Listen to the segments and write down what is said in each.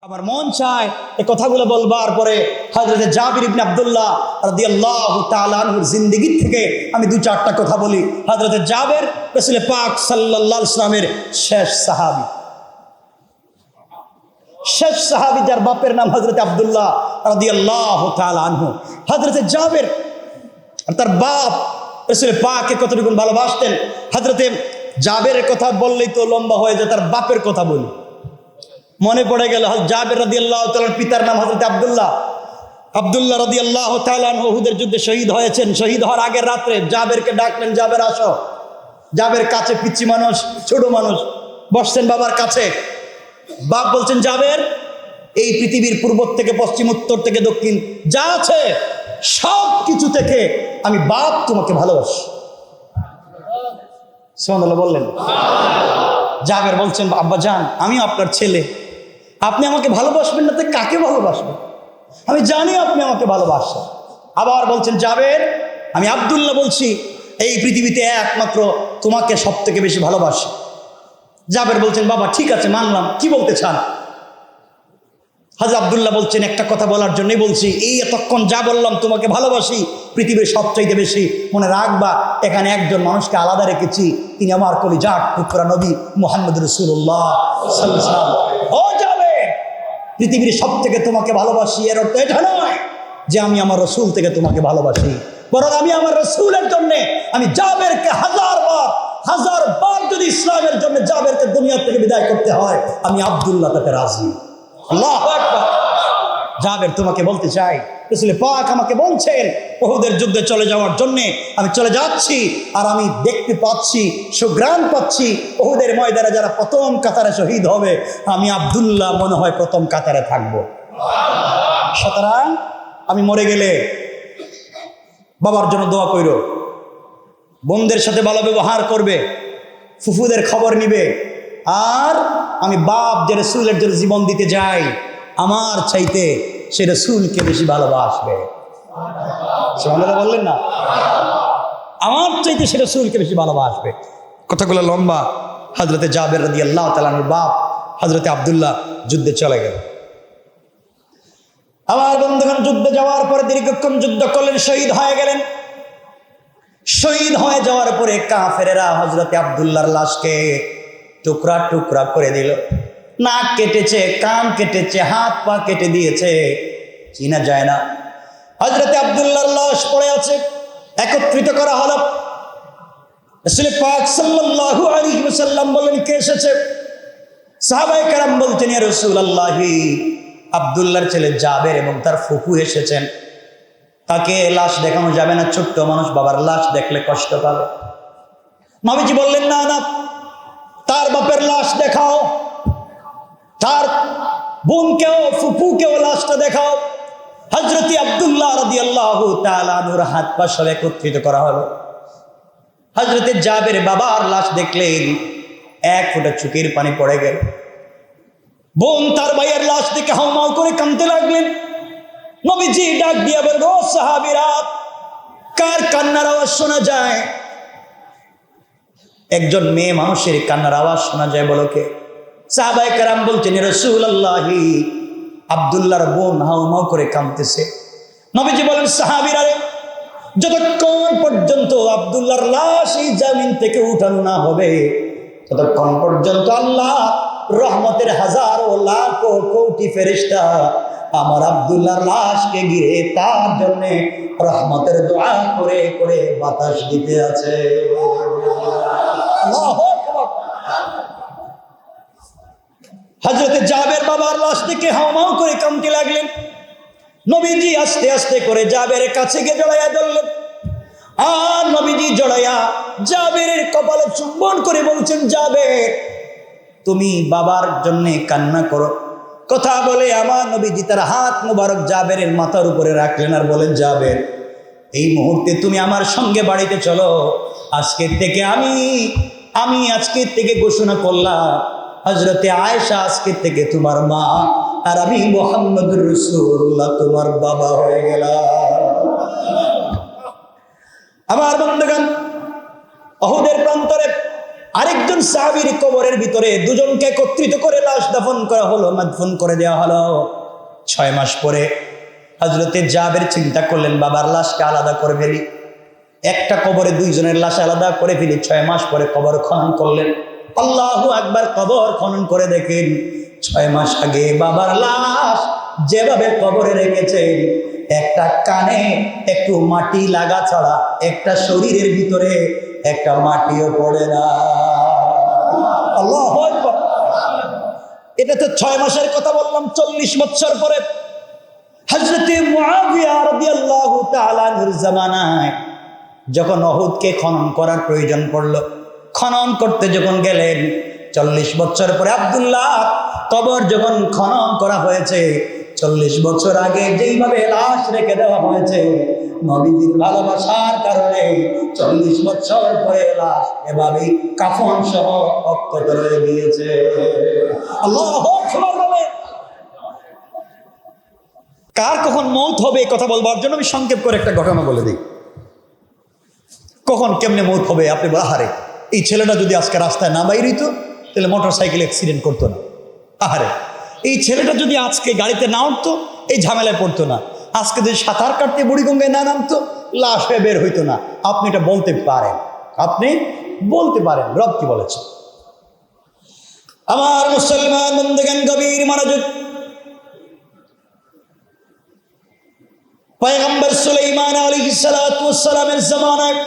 আমার মন চায় এই কথাগুলো বলবার পরে হযরত জাবির ইবনে আব্দুল্লাহ রাদিয়াল্লাহু তাআলা আনহুর জিন্দেগি থেকে আমি দুই চারটা কথা বলি। হযরত জাবের রাসূল পাক সাল্লাল্লাহু আলাইহি ওয়াসাল্লামের শেষ সাহাবী যার বাপের নাম হযরত আব্দুল্লাহ রাদিয়াল্লাহু তাআলা আনহু। হযরত জাবের আর তার বাপ রাসূল পাককে কতটুকু ভালোবাসতেন। হযরত জাবেরের কথা বললেই তো লম্বা হয়ে যায়, তার বাপের কথা বলি। মনে পড়ে গেল জাবের রাদিয়াল্লাহু তাআলার পিতার নাম হযরত আব্দুল্লাহ রাদিয়াল্লাহু তাআলা আনহু উহুদের যুদ্ধে শহীদ হয়েছেন। শহীদ হওয়ার আগের রাত্রে জাবেরকে ডাকলেন, জাবের আসো। জাবের কাছে পিচ্চি মানুষ, ছোট মানুষ, বসছেন বাবার কাছে। বাপ বলছেন, জাবের, এই পৃথিবীর পূর্ব থেকে পশ্চিম, উত্তর থেকে দক্ষিণ যা আছে সব কিছু থেকে আমি বাপ তোমাকে ভালোবাসি। সুবহানাল্লাহ বললেন। জাবের বলছেন, আব্বা জান, আমি আপনার ছেলে, আপনি আমাকে ভালোবাসবেন না তো কাকে ভালোবাসবেন? আমি জানি আপনি আমাকে ভালোবাসেন। আবার বলছেন, জাবের, আমি আব্দুল্লাহ বলছি, এই পৃথিবীতে একমাত্র তোমাকে সব থেকে বেশি ভালোবাসি। জাবের বলছেন, বাবা ঠিক আছে মানলাম, কি বলতে চান? হযরত আব্দুল্লাহ বলছেন, একটা কথা বলার জন্যই বলছি, এই এতক্ষণ যা বললাম তোমাকে ভালোবাসি পৃথিবীর সবচাইতে বেশি, মনে রাখবা এখানে একজন মানুষকে আলাদা রেখেছি, তিনি আমার কলিজার টুকরা নবী মুহাম্মদ রাসূলুল্লাহ সাল্লাল্লাহু আলাইহি ওয়াসাল্লাম। ও জাবের, পৃথিবীর সব থেকে তোমাকে ভালোবাসি এর অর্থ এটা নয় যে আমি আমার রসুল থেকে তোমাকে ভালোবাসি, বরং আমি আমার রসুলের জন্য আমি জাবেরকে হাজার বার যদি ইসলামের জন্য জাবেরকে দুনিয়া থেকে বিদায় করতে হয়, আমি আব্দুল্লাহ তাতে রাজি। আল্লাহু আকবার। জাবের তোমাকে বলতে চাই, রাসূল পাক আমাকে বলছেন উহুদের যুদ্ধে চলে যাওয়ার জন্য, আমি চলে যাচ্ছি আর আমি দেখতে পাচ্ছি, সুঘ্রাণ পাচ্ছি উহুদের ময়দানে যারা প্রথম কাতারে শহীদ হবে, আমি আব্দুল্লাহ মনে হয় প্রথম কাতারে থাকবো। সুতরাং আমি মরে গেলে বাবার জন্য দোয়া কইরো, বোনদের সাথে ভালো ব্যবহার করবে, ফুফুদের খবর নিবে, আর আমি বাপ যে রাসূলের জন্য জীবন দিতে যাই, আমার চাইতে সে রাসূলকে বেশি ভালোবাসবে। সুবহানাল্লাহ বললেন না? আমার চাইতে সে রাসূলকে বেশি ভালোবাসবে। কথাগুলো লম্বা। হযরতে জাবের রাদিয়াল্লাহু তাআলা আনহুর বাপ হযরতে আব্দুল্লাহ যুদ্ধে চলে গেল। আমার বন্ধুগণ, যুদ্ধে যাওয়ার পরে দীর্ঘক্ষণ যুদ্ধ করলেন, শহীদ হয়ে গেলেন। শহীদ হয়ে যাওয়ার পরে কাফেরেরা হযরতে আব্দুল্লাহর লাশকে টুকরা টুকরা করে দিল। নাক কেটেছে, কান কেটেছে, হাত পা কেটে দিয়েছে, চিনা যায় না। হযরতে আব্দুল্লাহর লাশ পড়ে আছে, একত্রিত করা হলো। রাসূল পাক সাল্লাল্লাহু আলাইহি ওয়াসাল্লাম বললেন, কে এসেছে? সাহাবায়ে কেরাম বলতেন, ইয়া রাসূলুল্লাহ, আব্দুল্লাহর ছেলে জাবের এবং তার ফুফু এসেছেন, তাকে লাশ দেখানো যাবে না, ছোট্ট মানুষ, বাবার লাশ দেখলে কষ্ট পাবে। নবীজি বললেন, না না, তার বাপের লাশ দেখাও, তার বোনকেও ফুফুকেও লাশটা দেখাও। হযরত আব্দুল্লাহ রাদিয়াল্লাহু তাআলা আনহুর হাত পা সব একত্রিত করা হলো। হযরতে জাবের বাবার লাশ দেখলেন, এক ফোঁটা চোখের পানি পড়ে গেল। বোন তার ভাইয়ের লাশ দেখে হাউমাউ করে কাঁদতে লাগলেন। নবীজি ডাক দিয়ে বলল, ও সাহাবীরা, কার কান্নার আওয়াজ শোনা যায়? একজন মেয়ে মানুষের কান্নার আওয়াজ শোনা যায়, বলো কে? সাহাবায়ে কেরাম বলছেন, ইয়া রাসূলুল্লাহ, আব্দুল্লাহর বোন হাউমাউ করে কাঁদতেছে। নবীজি বলেন, সাহাবীরা, যতক্ষণ পর্যন্ত আব্দুল্লাহর লাশ এই জমিন থেকে উঠানো না হবে, ততক্ষণ পর্যন্ত আল্লাহ রহমতের হাজারো লাখো কোটি ফেরেশতা আমার আব্দুল্লাহর লাশকে ঘিরে তার জন্য রহমতের দোয়া করে করে বাতাস দিতে আছে। আল্লাহু আকবার। হযরতে জাবের বাবার লাশ দেখে হাউমাউ করে কাঁদতে লাগলেন। নবীজি আস্তে আস্তে করে জাবেরের কাছে গিয়ে জড়াইয়া ধরলেন, আর নবীজি জড়াইয়া জাবেরের কপালে চুম্বন করে বলছেন, জাবের, তুমি বাবার জন্য কান্না করো। কথা বলে আমার নবীজি তার হাত মুবারক জাবেরের মাথার উপরে রাখলেন আর বলেন, জাবের, এই মুহূর্তে তুমি আমার সঙ্গে বাড়িতে চলো। আজকের থেকে আমি আজকের থেকে ঘোষণা করলাম, হযরতে আয়েশা আজকের থেকে তোমার মা, আর আমি মুহাম্মদুর রাসূলুল্লাহ তোমার বাবা হয়ে গেলাম। আমার বন্ধুগণ, উহুদের প্রান্তরে আরেকজন সাহাবীর কবরের ভিতরে দুজনকে একত্রিত করে লাশ দাফন করা হলো, মাদফুন করে দেওয়া হলো। 6 মাস পরে হযরতে জাবের চিন্তা করলেন, বাবার লাশকে আলাদা করে ফেলি, একটা কবরে 2 জনের লাশ আলাদা করে ফেলি। 6 মাস পরে কবর খনন করলেন। আল্লাহু আকবার, কবর খনন করে দেখেন 6 মাস আগে বাবার লাশ যেভাবে কবরে রেখেছেন, একটা কানে একটু মাটি লাগা ছাড়া একটা শরীরের ভিতরে একটা মাটিও পড়ে না। আল্লাহু আকবার। এটা তো 6 মাসের কথা বললাম। 40 বছর পরে হযরতে মুআবিয়া রাদিয়াল্লাহু তাআলা আনহুর জামানায় যখন উহুদকে খনন করার প্রয়োজন পড়ল, খনন করতে যখন গেলেন, 40 বছর পরে আব্দুল্লাহ কবর যখন খনন করা হয়েছে, 40 বছর আগে যেইভাবে লাশ রেখে দেওয়া হয়েছে, নবীজির ভালোবাসার কারণে 40 বছর পরে লাশ এভাবেই কাফন সহ অক্ষত রয়ে গিয়েছে। আল্লাহু আকবার। কার কখন মৌত হবে এই কথা বলবার জন্য আমি সংক্ষেপ করে একটা ঘটনা বলে দিই। কখন কেমনে মৌত হবে আপনি আহারে, এই ছেলেটা যদি আজকে রাস্তায় না বাইরিত তাহলে মোটর সাইকেল অ্যাক্সিডেন্ট করতো না। আহারে, এই ছেলেটা যদি আজকে গাড়িতে না উঠতো এই ঝামেলায় পড়তো না। আজকে যদি সাঁতার কাটতে বুড়িগঙ্গায় না নামতো লাশ হয়ে বের হইতো না। আপনি এটা বলতে পারেন, আপনি বলতে পারেন রব কি বলেছে। আমার মুসলমান বন্ধুগণ, গভীর মনোযোগ। পয়গম্বর সুলাইমান আলাইহিস সালাতু ওয়াস সালামের জামানায়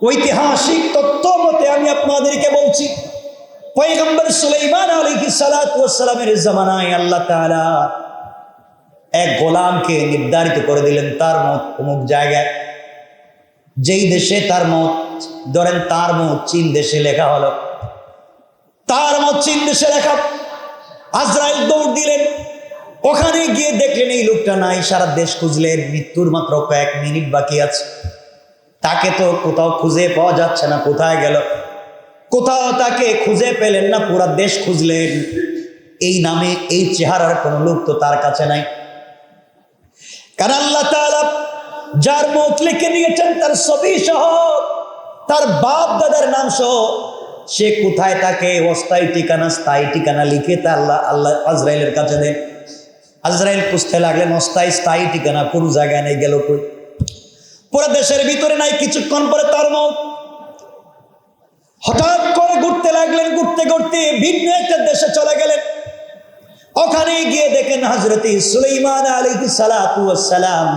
ঐতিহাসিক তথ্য মতে আমি আপনাদেরকে বলছি, পয়গম্বর সুলাইমান আলাইহিস সালাতু ওয়াস সালামের জামানায় আল্লাহ তাআলা এক গোলামকে নির্ধারিত করে দিলেন, তার মত অমুক জায়গায়, যেই দেশে তার মত, ধরেন তার মত চীন দেশে লেখা হলো, তার মত চীন দেশে লেখা। আজরাইল দৌড় দিলেন, ওখানে গিয়ে দেখলেন এই লোকটা নাই। সারা দেশ খুঁজলেন, মৃত্যুর মাত্র কয়েক মিনিট বাকি আছে, তাকে তো কোথাও খুঁজে পাওয়া যাচ্ছে না। কোথায় গেল? কোথাও তাকে খুঁজে পেলেন না। পুরা দেশ খুঁজলেন, এই নামে এই চেহারার কোনো লোক তো তার কাছে নাই। কারণ আল্লাহ তাআলা যার মত লিখে নিয়েছেন তার ছবি সহ, তার বাপ দাদার নাম সহ, সে কোথায় তাকে অস্থায়ী ঠিকানা স্থায়ী ঠিকানা লিখে তা আল্লাহ আজরাইলের কাছে দেন। আজরাইল খুঁজতে লাগলেন অস্থায়ী স্থায়ী ঠিকানা, কোন জায়গায় নেই, গেল কই? পুরো দেশের ভিতরে নাই। কিছুক্ষণ পরে তার মত। হঠাৎ করে ঘুরতে লাগলেন, ঘুরতে ঘুরতে ভিন্ন একটা দেশে চলে গেলেন। ওখানে গিয়ে দেখেন হযরত সুলাইমান আলাইহিস সালাতু ওয়াস সালাম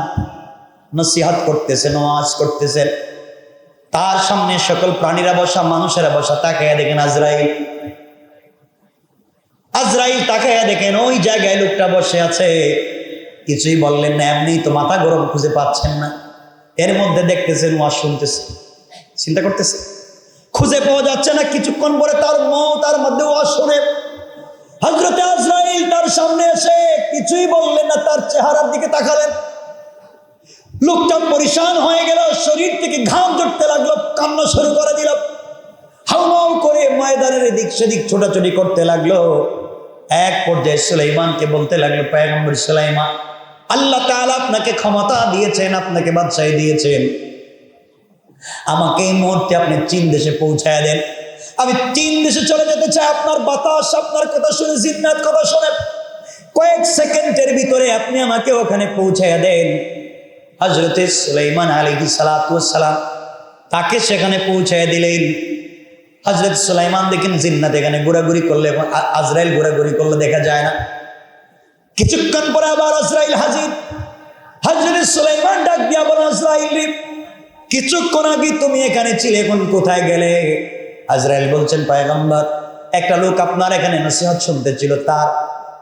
নসিহত করতেছেন, ওয়াজ করতেছেন। তার সামনে সকল প্রাণীরা বসা, মানুষেরা বসা। তাকায়া দেখেন আজরাইল। আজরাইল তাকায়া দেখেন ওই জায়গায় লোকটা বসে আছে। কিছুই বললেন না, এমনি তো মাথা গরম, খুঁজে পাচ্ছেন না। এর মধ্যে দেখতেছেন ওয়াজ শুনতেছে, চিন্তা করতেছে, খুঁজে পাওয়া যাচ্ছে না। কিছুক্ষণ পরে তার মত, তার মধ্যে ওয়াজ শুনে হযরত আজরাইল তার সামনে এসে কিছুই বললেন না, তার চেহারার দিকে তাকালেন। লোকটা পরিশান হয়ে গেল, শরীর থেকে ঘাম ঝরতে লাগলো, কান্না শুরু করে দিল, হাউমাউ করে ময়দানের এদিক সেদিক ছোটাছুটি করতে লাগলো। এক পর্যায়ে সুলাইমানকে বলতে লাগলো, পয়গম্বর সুলাইমান, আল্লাহ তাআলা আপনাকে ক্ষমতা দিয়েছেন, আপনাকে বাদশাহী দিয়েছেন, আমাকে এই মুহূর্তে আপনি চীন দেশে পৌঁছায় দেন। আমি চীন দেশে চলে যেতে চাই। আপনার বাতাস, আপনার কথা শুনে, জিন্নাত কথা শুনে কয়েক সেকেন্ডের ভিতরে আপনি আমাকে ওখানে পৌঁছায় দেন। হযরত সুলাইমান আলাইহিস সালাতু ওয়াস সালাম তাকে সেখানে পৌঁছায় দিলেন। হযরত সুলাইমান দেখেন জিন্নাত এখানে ঘোরাঘুরি করলে, আজরাইল ঘোরাঘুরি করলে দেখা যায় না। কিছুক্ষণ পরে আবার আজরাইল হাজির। হযরত সুলাইমান ডাক দিয়া বলেন, আজরাইল, কিছুক্ষণ আগে তুমি এখানে ছিলে, এখন কোথায় গেলে? আজরাইল বলছেন, পয়গম্বর, একটা লোক আপনার এখানে নসিহত শুনতে ছিল, তার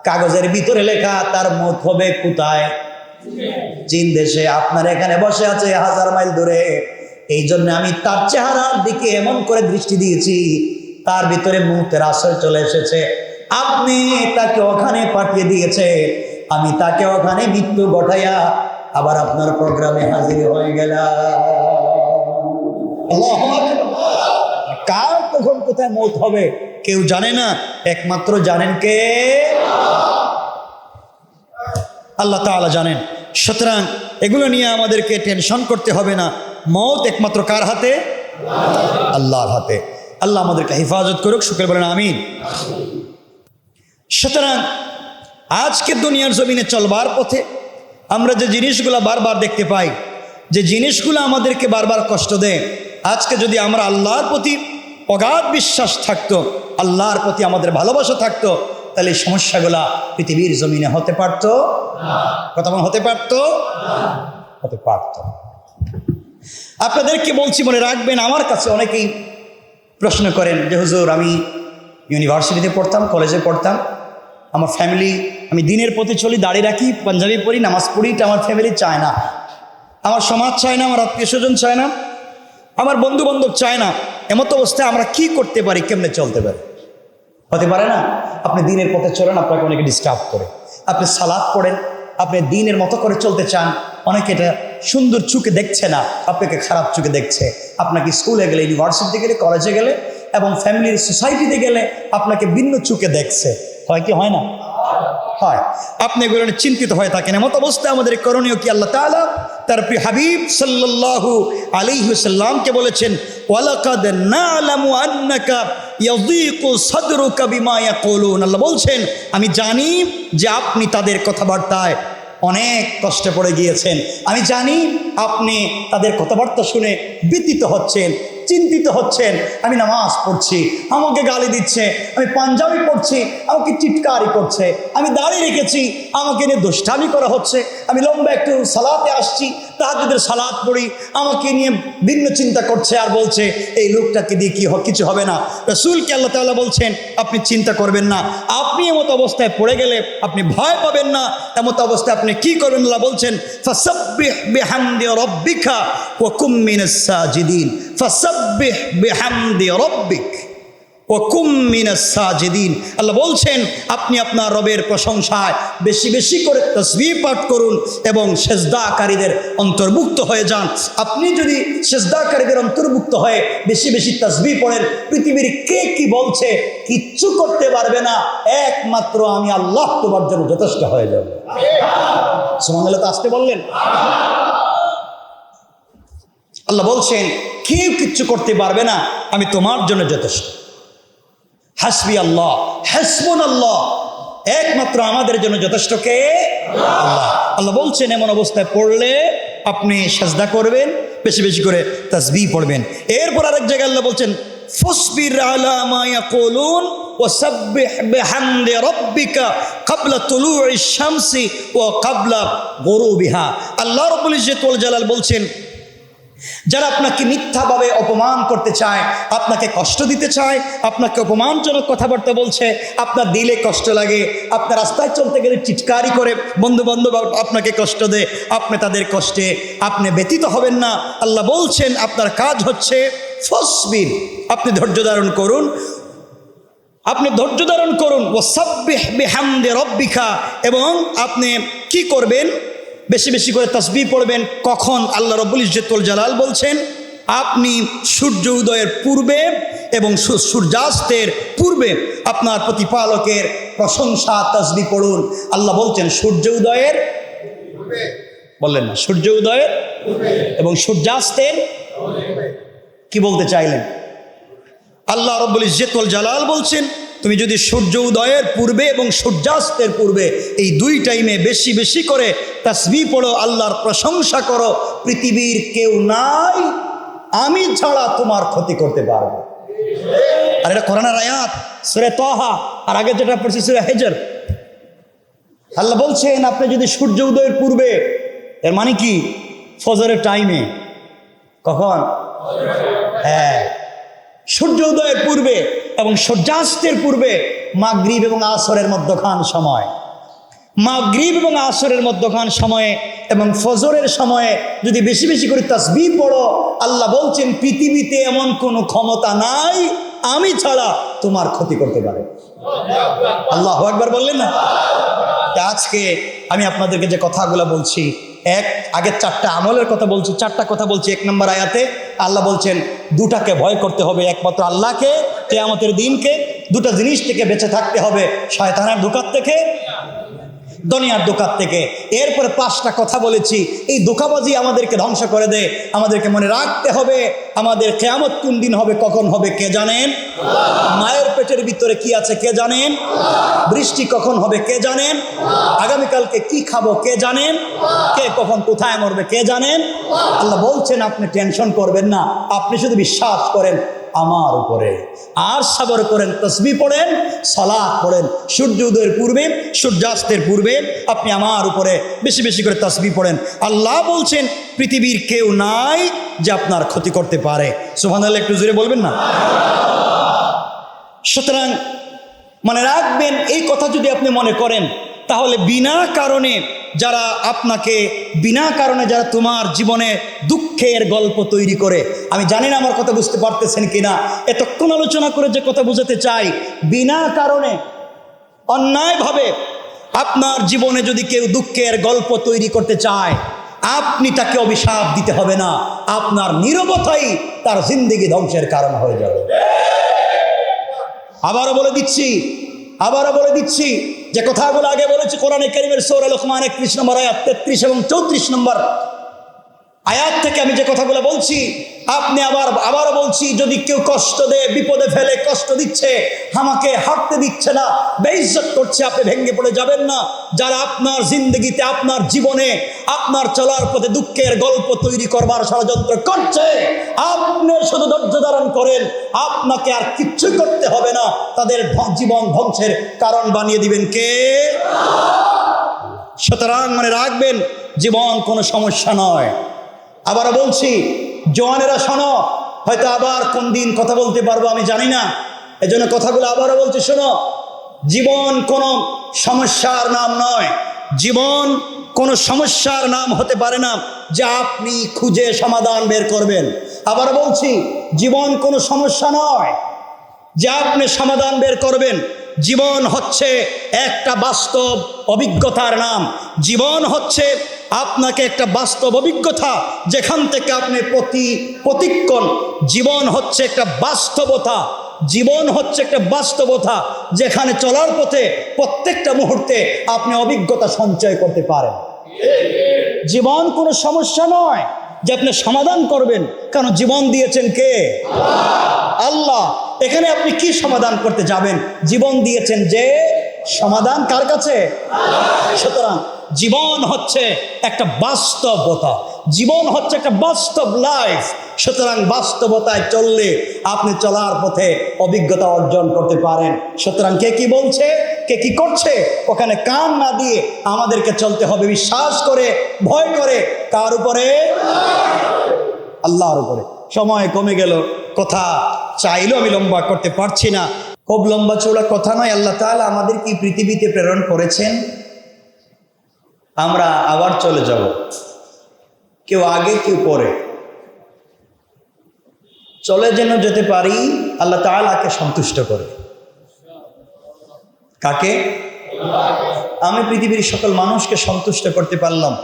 কাগজের ভিতরে লেখা তার মত হবে কোথায়? চীন দেশে। আপনার এখানে বসে আছে 1000 মাইল দূরে। এই জন্য আমি তার চেহারার দিকে এমন করে দৃষ্টি দিয়েছি, তার ভিতরে মুহূর্তের আশ্রয় চলে এসেছে। আপনি তাকে ওখানে পাঠিয়ে দিয়েছে, আমি তাকে ওখানে মৃত্যু ঘটাইয়া আবার আপনার প্রোগ্রামে হাজির হয়ে গেলাম। আল্লাহু আকবার। কার কখন কোথায় মৌত হবে কেউ জানে না, একমাত্র জানেন কে? আল্লাহ তাআলা জানেন। সুতরাং এগুলো নিয়ে আমাদেরকে টেনশন করতে হবে না। মৌত একমাত্র কার হাতে? আল্লাহর হাতে। আল্লাহ আমাদেরকে হেফাজত করুক, শুকর বলেন আমিন। সুতরাং আজকে দুনিয়ার জমিনে চলবার পথে আমরা যে জিনিসগুলো বারবার দেখতে পাই, যে জিনিসগুলো আমাদেরকে বারবার কষ্ট দেয়, আজকে যদি আমরা আল্লাহর প্রতি অগাধ বিশ্বাস থাকতো, আল্লাহর প্রতি আমাদের ভালোবাসা থাকতো, তাহলে এই সমস্যাগুলা পৃথিবীর জমিনে হতে পারতো কথা বলেন, হতে পারতো হতে পারতো। আপনাদেরকে বলছি, মনে রাখবেন, আমার কাছে অনেকেই প্রশ্ন করেন যে হুজুর, আমি ইউনিভার্সিটিতে পড়তাম, কলেজে পড়তাম, আমার ফ্যামিলি, আমি দিনের প্রতি চলি, দাড়ি রাখি, পাঞ্জাবি পরি, নামাজ পড়ি, এটা আমার ফ্যামিলি চায় না, আমার সমাজ চায় না, আমার আত্মীয় স্বজন চায় না, আমার বন্ধু বান্ধব চায় না। এমত অবস্থায় আমরা কি করতে পারি, কেমনে চলতে পারি? হতে পারে না আপনি দিনের পথে চলেন, আপনাকে অনেকে ডিস্টার্ব করে, আপনি সালাত পড়েন, আপনি দিনের মতো করে চলতে চান, অনেকে এটা সুন্দর চোখে দেখছে না, আপনাকে খারাপ চোখে দেখছে। আপনাকে স্কুলে গেলে, ইউনিভার্সিটিতে গেলে, কলেজে গেলে এবং ফ্যামিলির সোসাইটিতে গেলে আপনাকে ভিন্ন চোখে দেখছে, হয় কি হয় না? হয়। আপনি এগুলো চিন্তিত হয়ে থাকেন। এমত অবস্থায় আমাদের করণীয় কি? আল্লাহ তাআলা তার প্রিয় হাবিব সাল্লাল্লাহু আলাইহি ওয়াসাল্লামকে বলেছেন, ওয়ালাকাদ না'লামু আন্নাকা ইয়াযীকু সাদরুকা বিমা ইয়াকুলুন। আল্লাহ বলছেন, আমি জানি যে আপনি তাদের কথাবার্তায় অনেক কষ্টে পড়ে গিয়েছেন, আমি জানি আপনি তাদের কথাবার্তা শুনে ব্যথিত হচ্ছেন, চিন্তিত হচ্ছেন। আমি নামাজ পড়ছি, আমাকে গালি দিচ্ছে, আমি পাঞ্জাবি পড়ছি, আমাকে চিৎকারি করছে, আমি দাঁড়িয়ে রেখেছি, আমাকে নিয়ে দুষ্টামি করা হচ্ছে, আমি লম্বা একটু সালাতে আসছি, তাহাজ্জুদের সালাত পড়ি, আমাকে নিয়ে ভিন্ন চিন্তা করছে আর বলছে এই লোকটাকে দিয়ে কি কিছু হবে না। রাসূলকে আল্লাহ তাআলা বলছেন, আপনি চিন্তা করবেন না, আপনি এমত অবস্থায় পড়ে গেলে আপনি ভয় পাবেন না। এমত অবস্থায় আপনি কি করবেন? আল্লাহ বলছেন, ফাসাব্বিহ বিহামদি রাব্বিকা ওয়া কুম মিনাস সাজিদিন। ফাসাব্বিহ বিহামদি রাব্বিক ওয়া কুম মিনাস সাজিদিন। আল্লাহ বলছেন, আপনি আপনার রবের প্রশংসায় বেশি বেশি করে তাসবিহ পাঠ করুন এবং সেজদাকারীদের অন্তর্ভুক্ত হয়ে যান। আপনি যদি সেজদাকারীদের অন্তর্ভুক্ত হয়ে বেশি বেশি তাসবিহ পড়েন, পৃথিবীর কে কি বলছে কিচ্ছু করতে পারবে না, একমাত্র আমি আল্লাহ তোমার জন্য যথেষ্ট হয়ে যাবে। সুবহানাল্লাহ, তো আসতে বললেন। আল্লাহ বলছেন, কেউ কিচ্ছু করতে পারবে না, আমি তোমার জন্য যথেষ্ট। হাসবি আল্লাহ, হাসবুন আল্লাহ, একমাত্র আমাদের জন্য যথেষ্ট কে? আল্লাহ। আল্লাহ বলছেন, এমন অবস্থায় পড়লে আপনি সাজদা করবেন, বেশি বেশি করে তাসবিহ পড়বেন। এরপর আরেক জায়গায় আল্লাহ বলছেন, ফাসবির আলা মা ইয়াকুলুন ওয়াসাব্বিহ বিহামদি রাব্বিকা ক্বাবলা তুলুইশ শামসি ওয়া ক্বাবলা গুরুবিহা। আল্লাহ রাব্বুল ইজ্জত ওয়াল জালাল বলছেন, যারা আপনাকে মিথ্যাভাবে অপমান করতে চায়, আপনাকে কষ্ট দিতে চায়, আপনাকে অপমানজনক কথাবার্তা বলছে, আপনার দিলে কষ্ট লাগে, আপনার রাস্তায় চলতে গেলে চিৎকারি করে, বন্ধু বান্ধব আপনাকে কষ্ট দেয়, আপনি তাদের কষ্টে আপনি ব্যথিত হবেন না। আল্লাহ বলছেন, আপনার কাজ হচ্ছে ফাসবির, আপনি ধৈর্য ধারণ করুন, আপনি ধৈর্য ধারণ করুন। ওয়াসাব্বিহ বিহামদি রাব্বিকা, এবং আপনি কি করবেন? বেশি বেশি করে তাসবিহ পড়বেন। কখন? আল্লাহ রাব্বুল ইজ্জত ওয়াল জালাল বলছেন, আপনি সূর্য উদয়ের পূর্বে এবং সূর্যাস্তের পূর্বে আপনার প্রতিপালকের প্রশংসা তাসবিহ পড়ুন। আল্লাহ বলছেন সূর্য উদয়ের পূর্বে, বললেন না, সূর্য উদয়ের এবং সূর্যাস্তের। কি বলতে চাইলেন? আল্লাহ রাব্বুল ইজ্জত ওয়াল জালাল বলছেন, তুমি যদি সূর্য উদয়ের পূর্বে এবং সূর্যাস্তের পূর্বে এই দুই টাইমে বেশি বেশি করে তাসবিহ পড়ো, আল্লাহর প্রশংসা করো, পৃথিবীর কেউ নাই আমি ছাড়া তোমার ক্ষতি করতে পারবে। আর এটা কোরআনের আয়াত, সূরা তাহা, আর আগে যেটা পড়ছি সূরা হিজর। আল্লাহ বলছেন, আপনি যদি সূর্য উদয়ের পূর্বে, এর মানে কি? ফজরের টাইমে। কখন? হ্যাঁ, সূর্য উদয়ের পূর্বে এবং সূর্যাস্তের পূর্বে, মাগরিব এবং আসরের মধ্যখান সময়, মাগরিব এবং আসরের মধ্যখান সময়ে এবং ফজরের সময়ে যদি বেশি বেশি করে তাসবিহ পড়ো, আল্লাহ বলছেন পৃথিবীতে এমন কোনো ক্ষমতা নাই আমি ছাড়া তোমার ক্ষতি করতে পারে। আল্লাহু আকবার বললেন না? আজকে আমি আপনাদেরকে যে কথাগুলো বলছি, আগে 4টা আমলের কথা বলছি, 4টা কথা বলছি। 1 নম্বর আয়াতে আল্লাহ বলছেন দুটাকে ভয় করতে হবে, একমাত্র আল্লাহকে, কিয়ামতের দিনকে। দুটা জিনিস থেকে বেঁচে থাকতে হবে, শয়তানের ধোঁকা থেকে। দুনিয়ার দোকান থেকে। এরপরে 5টা কথা বলেছি। এই ধোঁকাবাজি আমাদেরকে ধ্বংস করে দেয়। আমাদেরকে মনে রাখতে হবে আমাদের কিয়ামত কোন দিন হবে, কখন হবে কে জানেন? মায়ের পেটের ভিতরে কি আছে কে জানেন? বৃষ্টি কখন হবে কে জানেন? আগামীকালকে কি খাবো কে জানেন? কে কখন কোথায় মরবে কে জানেন? আল্লাহ বলছেন আপনি টেনশন করবেন না, আপনি শুধু বিশ্বাস করেন আমার উপরে, আর সবর করেন, তাসবিহ পড়েন, সালাত পড়েন। সূর্য উদয়ের পূর্বে, সূর্যাস্তের পূর্বে আপনি আমার উপরে বেশি বেশি করে তাসবিহ পড়েন। আল্লাহ বলছেন পৃথিবীর কেউ নাই যে আপনার ক্ষতি করতে পারে। সুবহানাল্লাহ, একটু জোরে বলবেন না? সুতরাং মনে রাখবেন, এই কথা যদি আপনি মনে করেন, তাহলে বিনা কারণে যারা আপনাকে বিনা কারণে যারা তোমার জীবনে দুঃখের গল্প তৈরি করে, আমি জানি না আমার কথা বুঝতে পারতেছেন কিনা, এতক্ষণ আলোচনা করে যে কথা বুঝাতে চাই, বিনা কারণে অন্যায়ভাবে আপনার জীবনে যদি কেউ দুঃখের গল্প তৈরি করতে চায়, আপনি তাকে অভিশাপ দিতে হবে না, আপনার নীরবতাই তার জিন্দেগি ধ্বংসের কারণ হয়ে যাবে। আবারও বলে দিচ্ছি যে কথাগুলো আগে বলেছি কোরআনে কারীমের সূরা লুকমান 31 নম্বর আয়াত 33 এবং 34 নম্বর আয়াত থেকে আমি যে কথাগুলো বলছি, আপনি আবারও বলছি, যদি কেউ কষ্ট দেয়, বিপদে ফেলে, কষ্ট দিচ্ছে, আমাকে হাঁটতে দিচ্ছে না, বেইজ্জত করছে, আপনি ভেঙে পড়ে যাবেন না। যারা আপনার জিন্দগিতে, আপনার জীবনে, আপনার চলার পথে দুঃখের গল্প তৈরি করবার ষড়যন্ত্র করছে, আপনি শুধু ধৈর্য ধারণ করেন, আপনাকে আর কিচ্ছু করতে হবে না, তাদের জীবন ধ্বংসের কারণ বানিয়ে দিবেন কে? সুতরাং মনে রাখবেন, জীবন কোনো সমস্যা নয়। আবার বলছি, জওয়ানেরা শোনো, হয়তো আবার কোন দিন কথা বলতে পারবো আমি জানি না, এজন্য কথাগুলো আবারও বলছি, শোনো, জীবন কোনো সমস্যার নাম নয়। জীবন কোনো সমস্যার নাম হতে পারে না যে আপনি খুঁজে সমাধান বের করবেন। আবার বলছি, জীবন কোনো সমস্যা নয় যে আপনি সমাধান বের করবেন। জীবন হচ্ছে একটা বাস্তব অভিজ্ঞতার নাম। জীবন হচ্ছে আপনাকে একটা বাস্তব অভিজ্ঞতা, যেখান থেকে আপনি প্রতিক্ষণ, জীবন হচ্ছে একটা বাস্তবতা। জীবন হচ্ছে একটা বাস্তবতা যেখানে চলার পথে প্রত্যেকটা মুহূর্তে আপনি অভিজ্ঞতা সঞ্চয় করতে পারেন। জীবন কোনো সমস্যা নয় যে আপনি সমাধান করবেন, কারণ জীবন দিয়েছেন কে? আল্লাহ। এখানে আপনি কি সমাধান করতে যাবেন? জীবন দিয়েছেন যে, সমাধান কার কাছে? সুতরাং জীবন হচ্ছে একটা বাস্তবতা, জীবন হচ্ছে একটা বাস্তব লাইফ। সুতরাং বাস্তবতায় চললে আপনি চলার পথে অভিজ্ঞতা অর্জন করতে পারেন। সুতরাং কে কি বলছে, কে কি করছে, ওখানে কান না দিয়ে আমাদেরকে চলতে হবে বিশ্বাস করে, ভয় করে। কার উপরে? আল্লাহর উপরে। সময় কমে গেল, কথা চাইলেও আমি লম্বা করতে পারছি না, খুব লম্বা চৌড়া কথা নয়। আল্লাহ তাআলা আমাদের কি পৃথিবীতে প্রেরণ করেছেন, আমরা আবার চলে যাব, কেউ আগে কেউ পরে, চলে যেন যেতে পারি আল্লাহ তাআলাকে সন্তুষ্ট করে। কাকে? আমি পৃথিবীর সকল মানুষকে সন্তুষ্ট করতে পারলাম,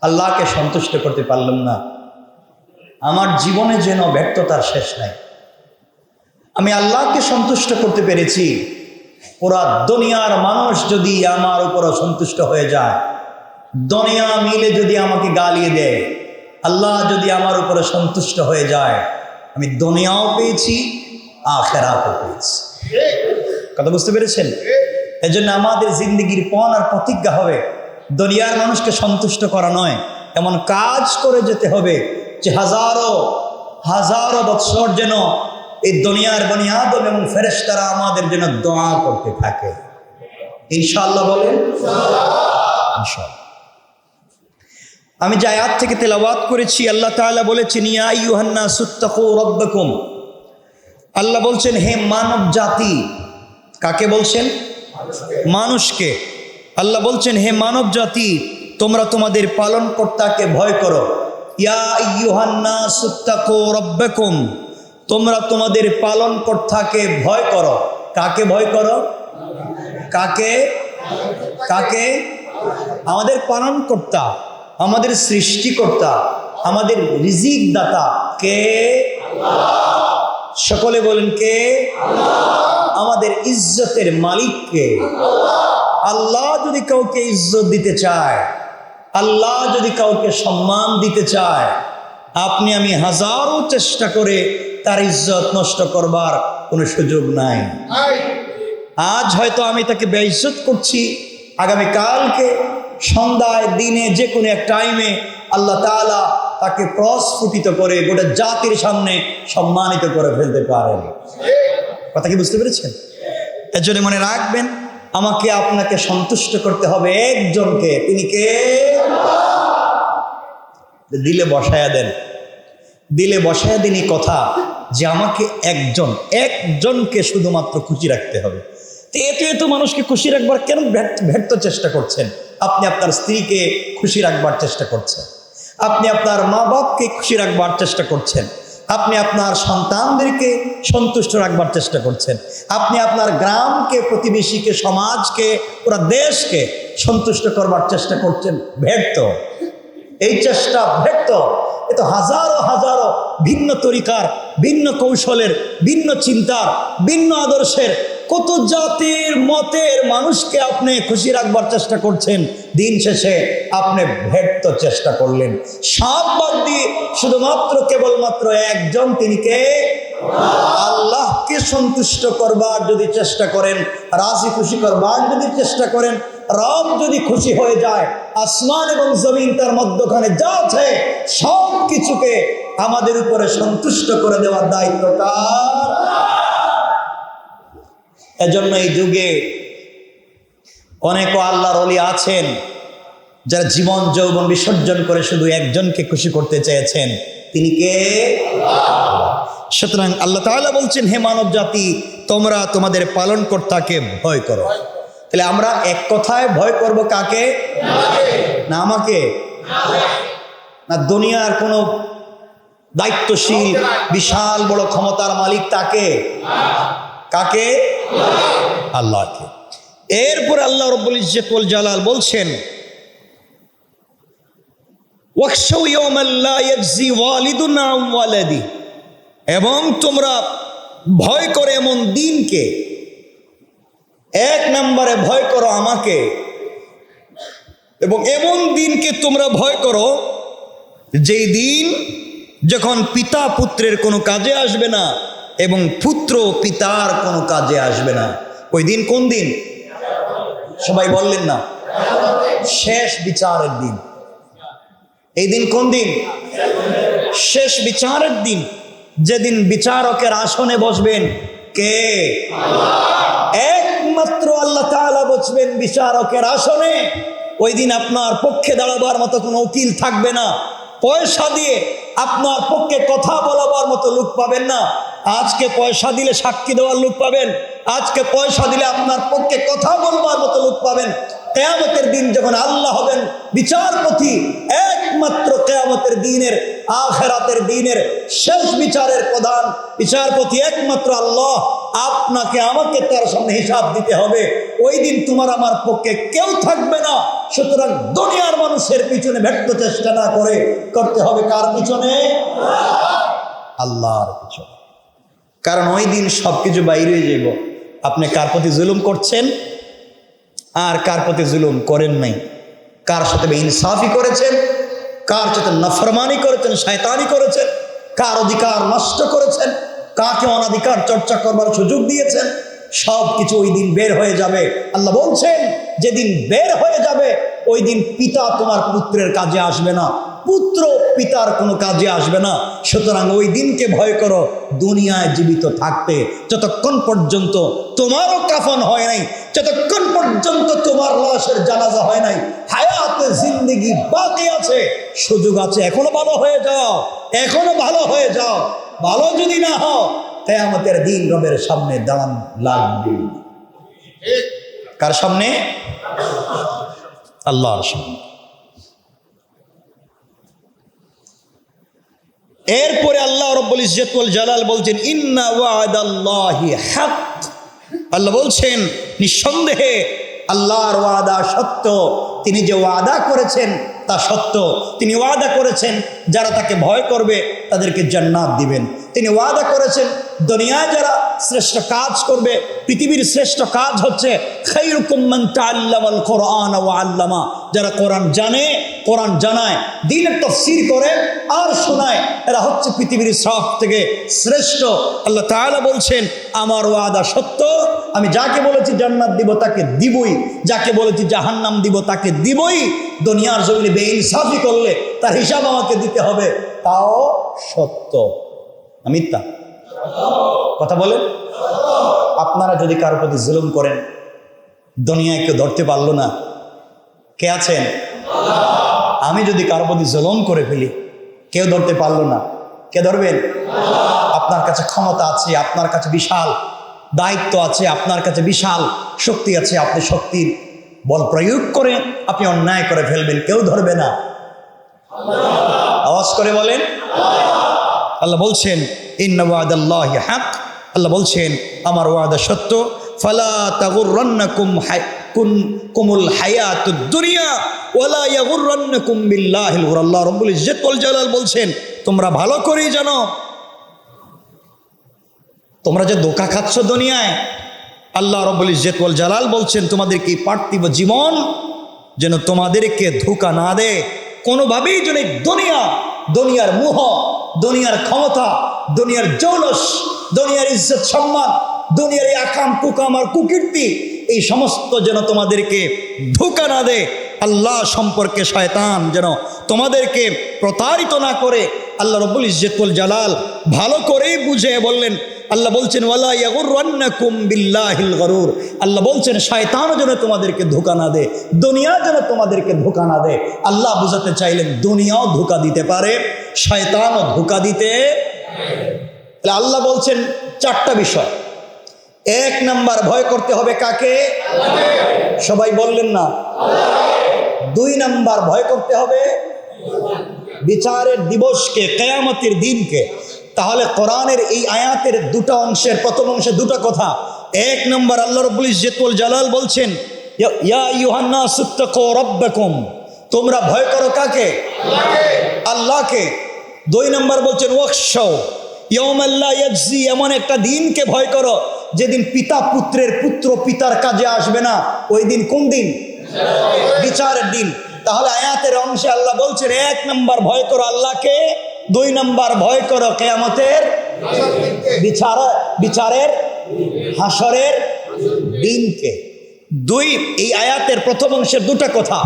আল্লাহকে সন্তুষ্ট করতে পারলাম না। আমার জীবনে যেন ব্যর্থতার শেষ নাই। আমি আল্লাহকে সন্তুষ্ট করতে পেরেছি, পুরা দুনিয়ার মানুষ যদি আমার উপর সন্তুষ্ট হয়ে যায়, দুনিয়া মিলে যদি আমাকে গালিয়ে দেয়, আল্লাহ যদি আমার উপরে সন্তুষ্ট হয়ে যায়, আমি দুনিয়াও পেয়েছি, আখিরাতও পেয়েছি। কথা বুঝতে পেরেছেন? এজন্য আমাদের জিন্দগির পণ আর প্রতিজ্ঞা হবে দুনিয়ার মানুষকে সন্তুষ্ট করা নয়, এমন কাজ করে যেতে হবে যে হাজারো হাজারো বৎসর যেন এই দুনিয়ার বনি আদম এবং ফেরেশতারা আমাদের জন্য দোয়া করতে থাকে। ইনশাআল্লাহ বলেন ইনশাআল্লাহ। আমি যে আয়াত থেকে তেলাওয়াত করেছি, আল্লাহ তাআলা বলেছেন, ইয়া আইয়ুহান নাসুত্তাকু রাব্বাকুম। আল্লাহ বলছেন, হে মানব জাতি। কাকে বলছেন? মানুষকে। আল্লাহ বলছেন, হে মানব জাতি, তোমরা তোমাদের পালনকর্তাকে ভয় করো। ইয়া আইয়ুহান নাসুত্তাকু রাব্বাকুম, তোমরা তোমাদের পালনকর্তাকে ভয় করো। কাকে ভয় করো? কাকে? কাকে? আমাদের পালনকর্তা, আমাদের সৃষ্টিকর্তা, আমাদের রিজিক দাতা কে? সকলে বলেন কে? আমাদের ইজ্জতের মালিক কে? আল্লাহ যদি কাউকে ইজ্জত দিতে চায়, আল্লাহ যদি কাউকে সম্মান দিতে চায়, আপনি আমি হাজারো চেষ্টা করে তার ইজ্জত নষ্ট করবার কোনো সুযোগ নাই। আজ হয়তো আমি তাকে বেইজ্জত করছি, আগামীকালকে সন্ধ্যায় দিনে যে কোনো এক টাইমে আল্লাহ তাআলা তাকে প্রস্ফুটিত করে গোটা জাতির সামনে সম্মানিত করে ফেলতে পারেন। কথা কি বুঝতে পেরেছেন? এর জন্য মনে রাখবেন, আমাকে আপনাকে সন্তুষ্ট করতে হবে একজনকে। তিনি কে? দিলে বসায়া দেন, দিলে বসায়া দিন এই কথা যে আমাকে একজনকে শুধুমাত্র খুশি রাখতে হবে। তো এত মানুষকে খুশি রাখবার কেন ব্যর্থ চেষ্টা করছেন? আপনি আপনার স্ত্রীকে খুশি রাখবার চেষ্টা করছেন, আপনি আপনার মা বাপকে খুশি রাখবার চেষ্টা করছেন, আপনি আপনার সন্তানদেরকে সন্তুষ্ট রাখবার চেষ্টা করছেন, আপনি আপনার গ্রামকে, প্রতিবেশীকে, সমাজকে, পুরো দেশকে সন্তুষ্ট করবার চেষ্টা করছেন। ব্যর্থ, এই চেষ্টা ব্যর্থ। এ তো হাজারো হাজারো ভিন্ন তরিকার, ভিন্ন কৌশলের, ভিন্ন চিন্তার, ভিন্ন আদর্শের, কত জাতির মতের মানুষকে আপনি খুশি রাখবার চেষ্টা করছেন। দিন শেষে আপনি ব্যর্থ চেষ্টা করলেন। সব বাদ দিয়ে শুধুমাত্র কেবলমাত্র একজন, তিনি কে? আল্লাহকে সন্তুষ্ট করবার যদি চেষ্টা করেন, রাজি খুশি করবার যদি চেষ্টা করেন, রব যদি খুশি হয়ে যায়, আসমান এবং জমিন তার মধ্যখানে যা আছে সব কিছুকে আমাদের উপরে সন্তুষ্ট করে দেওয়ার দায়িত্ব কার? এজন্য এই যুগে অনেক আল্লাহর ওলি আছেন যারা জীবন যৌবন বিসর্জন করে শুধু একজনকে খুশি করতে চেয়েছেন। তিনি কে? সুতরাং আল্লাহ তাআলা বলছেন, হে মানব জাতি, তোমরা তোমাদের পালনকর্তাকে ভয় করো। তাহলে আমরা এক কথায় ভয় করব কাকে? না আমাকে, না দুনিয়ার কোনো দায়িত্বশীল বিশাল বড় ক্ষমতার মালিক তাকে? কাকে? আল্লাহকে। এরপর আল্লাহ রব্বুল ইজ্জত ওয়াল জালাল বলছেন, ওয়াখশাউ ইয়াওমান লা ইয়াজজি ওয়ালিদুন আন ওয়ালাদি, এবং তোমরা ভয় করো এমন দিনকে। এক নম্বরে ভয় করো আমাকে, এবং এমন দিনকে তোমরা ভয় করো যেই দিন যখন পিতা পুত্রের কোনো কাজে আসবে না এবং পুত্র পিতার কোনো কাজে আসবে না। ওই দিন কোন দিন? সবাই বললেন না? শেষ বিচারের দিন। এই দিন কোন দিন? শেষ বিচারের দিন, যেদিন বিচারকের আসনে বসবেন কে? একমাত্র আল্লাহ তাআলা বসবেন বিচারকের আসনে। ওই দিন আপনার পক্ষে দাঁড়াবার মতো কোনো উকিল থাকবে না, পয়সা দিয়ে আপনার পক্ষে কথা বলাবার মতো লোক পাবেন না। আজকে পয়সা দিলে সাক্ষী দেওয়ার লোক পাবেন, আজকে পয়সা দিলে আপনার পক্ষে কথা বলবার মতো লোক পাবেন। কিয়ামতের দিন যখন আল্লাহ হবেন বিচারপতি, একমাত্র কিয়ামতের দিনের, আখিরাতের দিনের শেষ বিচারের প্রধান বিচারপতি একমাত্র আল্লাহ। আপনাকে আমাকে তার সামনে হিসাব দিতে হবে। ওই দিন তোমার আমার পক্ষে কেউ থাকবে না। সুতরাং দুনিয়ার মানুষের পিছনে ব্যর্থ চেষ্টা না করে করতে হবে কার পিছনে? আল্লাহর পিছনে। কারণ ওই দিন সবকিছু বাইরে হয়ে যাব। আপনি কার প্রতি জুলুম করছেন আর কার প্রতি জুলুম করেন নাই, কার সাথে বেইনসাফি করেছেন, কার সাথে নাফরমানি করেছেন, শয়তানি করেছেন, কার অধিকার নষ্ট করেছেন, কাকে অনাধিকার চর্চা করবার সুযোগ দিয়েছেন, সব কিছু ওই দিন বের হয়ে যাবে। আল্লাহ বলছেন, যেদিন বের হয়ে যাবে ওই দিন পিতা তোমার পুত্রের কাজে আসবে না, পুত্র পিতার কোনো কাজে আসবে না। সুতরাং ওই দিনকে ভয় করো দুনিয়ায় জীবিত থাকতে। যতক্ষণ পর্যন্ত তোমারও কাফন হয় নাই, যতক্ষণ পর্যন্ত তোমার লাশের জানাজা হয় নাই, হায়াতে জিন্দেগি বাকি আছে, সুযোগ আছে। এখনো ভালো হয়ে যাও, এখনো ভালো হয়ে যাও। ভালো যদি না হও, কিয়ামতের দিন রবের সামনে দাঁড়ান লাগবে। কার সামনে? আল্লাহর সামনে। এরপরে আল্লাহ রব্বুল ইজ্জত ওয়াল জালাল বলছেন, ইন্না ওয়াদাল্লাহি হক। আল্লাহ বলছেন, নিঃসন্দেহে আল্লাহর ওয়াদা সত্য, তিনি যে ওয়াদা করেছেন তা সত্য। তিনি ওয়াদা করেছেন যারা তাকে ভয় করবে তাদেরকে জান্নাত দিবেন। তিনি ওয়াদা করেছেন দুনিয়ায় যারা শ্রেষ্ঠ কাজ করবে, পৃথিবীর শ্রেষ্ঠ কাজ হচ্ছে খায়রুকুম মান তাআল্লামাল কোরআন ওয়া আল্লামা, যারা কোরআন জানে, কোরআন জানায়, দ্বীনের তাফসীর করে আর শোনায়, এরা হচ্ছে পৃথিবীর সব থেকে শ্রেষ্ঠ। আল্লাহ তাআলা বলছেন আমার ওয়াদা সত্য, আমি যাকে বলেছি জান্নাত দিব তাকে দিবই, যাকে বলেছি জাহান্নাম দিব তাকে দিবই। দুনিয়ার জমিনে বেইনসাফি করলে তার হিসাব আমাকে দিতে হবে, তাও সত্য, মিথ্যা কথা বলেন। আপনারা যদি কারোর প্রতি জুলুম করেন, দুনিয়ায় কেউ ধরতে পারলো না, কে আছেন? আমি যদি কারোর প্রতি জুলুম করে ফেলি, কেউ ধরতে পারলো না, কে ধরবেন? আপনার কাছে ক্ষমতা আছে, আপনার কাছে বিশাল দায়িত্ব আছে, আপনার কাছে বিশাল শক্তি আছে, আপনি শক্তির বল প্রয়োগ করে আপনি অন্যায় করে ফেলবেন, কেউ ধরবে না। আওয়াজ করে বলেন। আল্লাহ বলছেন ইন্না ওয়াদাল্লাহি হক, আল্লাহ বলছেন আমার ওয়াদা সত্য। ফালা তাগুররান্নাকুম কুমুল হায়াতুদ দুনিয়া ওয়ালা ইয়াগুররান্নাকুম বিল্লাহিল গুরুর। আল্লাহ রাব্বুল ইজ্জত ওয়াল জালাল বলছেন তোমরা ভালো করেই জানো তোমরা যে ধোঁকা খাচ্ছ দুনিয়ায়, আল্লাহ রাব্বুল ইজ্জত ওয়াল জালাল বলছেন তোমাদেরকে পার্থিব জীবন যেন তোমাদেরকে ধোঁকা না দেয়। কোনোভাবেই যেন দুনিয়ার মোহ, দুনিয়ার ক্ষমতা, দুনিয়ার জৌলস, দুনিয়ার ইজ্জত সম্মান, দুনিয়ার এই আকাম কুকাম আর কুকীর্তি, এই সমস্ত যেন তোমাদেরকে ধোঁকা না দেয়। আল্লাহ সম্পর্কে শয়তান যেন তোমাদেরকে প্রতারিত না করে। আল্লাহ রাব্বুল ইজ্জত ওয়াল জালাল ভালো করেই বুঝে বললেন, আল্লাহ বলছেন ওয়ালা ইয়াগুররান্নাকুম বিল্লাহিল গরুর। আল্লাহ বলছেন শয়তানও যেন তোমাদেরকে ধোঁকা না দেয়, দুনিয়া যেন তোমাদেরকে ধোঁকা না দেয়। আল্লাহ বুঝাতে চাইলেন দুনিয়াও ধোঁকা দিতে পারে, শয়তানও ধোঁকা দিতে। আল্লাহ বলছেন চারটা বিষয়। এক নাম্বার ভয় করতে হবে কাকে? সবাই বললেন না। দুই নাম্বার ভয় করতে হবে বিচারের দিবসকে, কিয়ামতের দিনকে। তাহলে কোরআনের এই আয়াতের দুটো অংশের প্রথম অংশে দুটো কথা। এক নম্বর আল্লাহ রাব্বুল ইজ্জত ওয়াল জালাল বলছেন ইয়া আইয়ুহান নাস ইত্তাকু রাব্বাকুম, তোমরা ভয় করো কাকে? আল্লাহকে। দুই নম্বর বলছেন ওয়াখশাউ ইয়াওমান লা ইয়াজজি, এমন একটা দিনকে ভয় করো যেদিন পিতা পুত্রের, পুত্র পিতার কাজে আসবে না। ওই দিন কোন দিন? বিচারের দিন। তাহলে আয়াতের অংশে আল্লাহ বলছেন এক নম্বর ভয় করো আল্লাহকে, দুই নম্বর ভয় করো কিয়ামতের বিচারের হাসরের দিনকে। দুই, এই আয়াতের প্রথম অংশের দুটো কথা,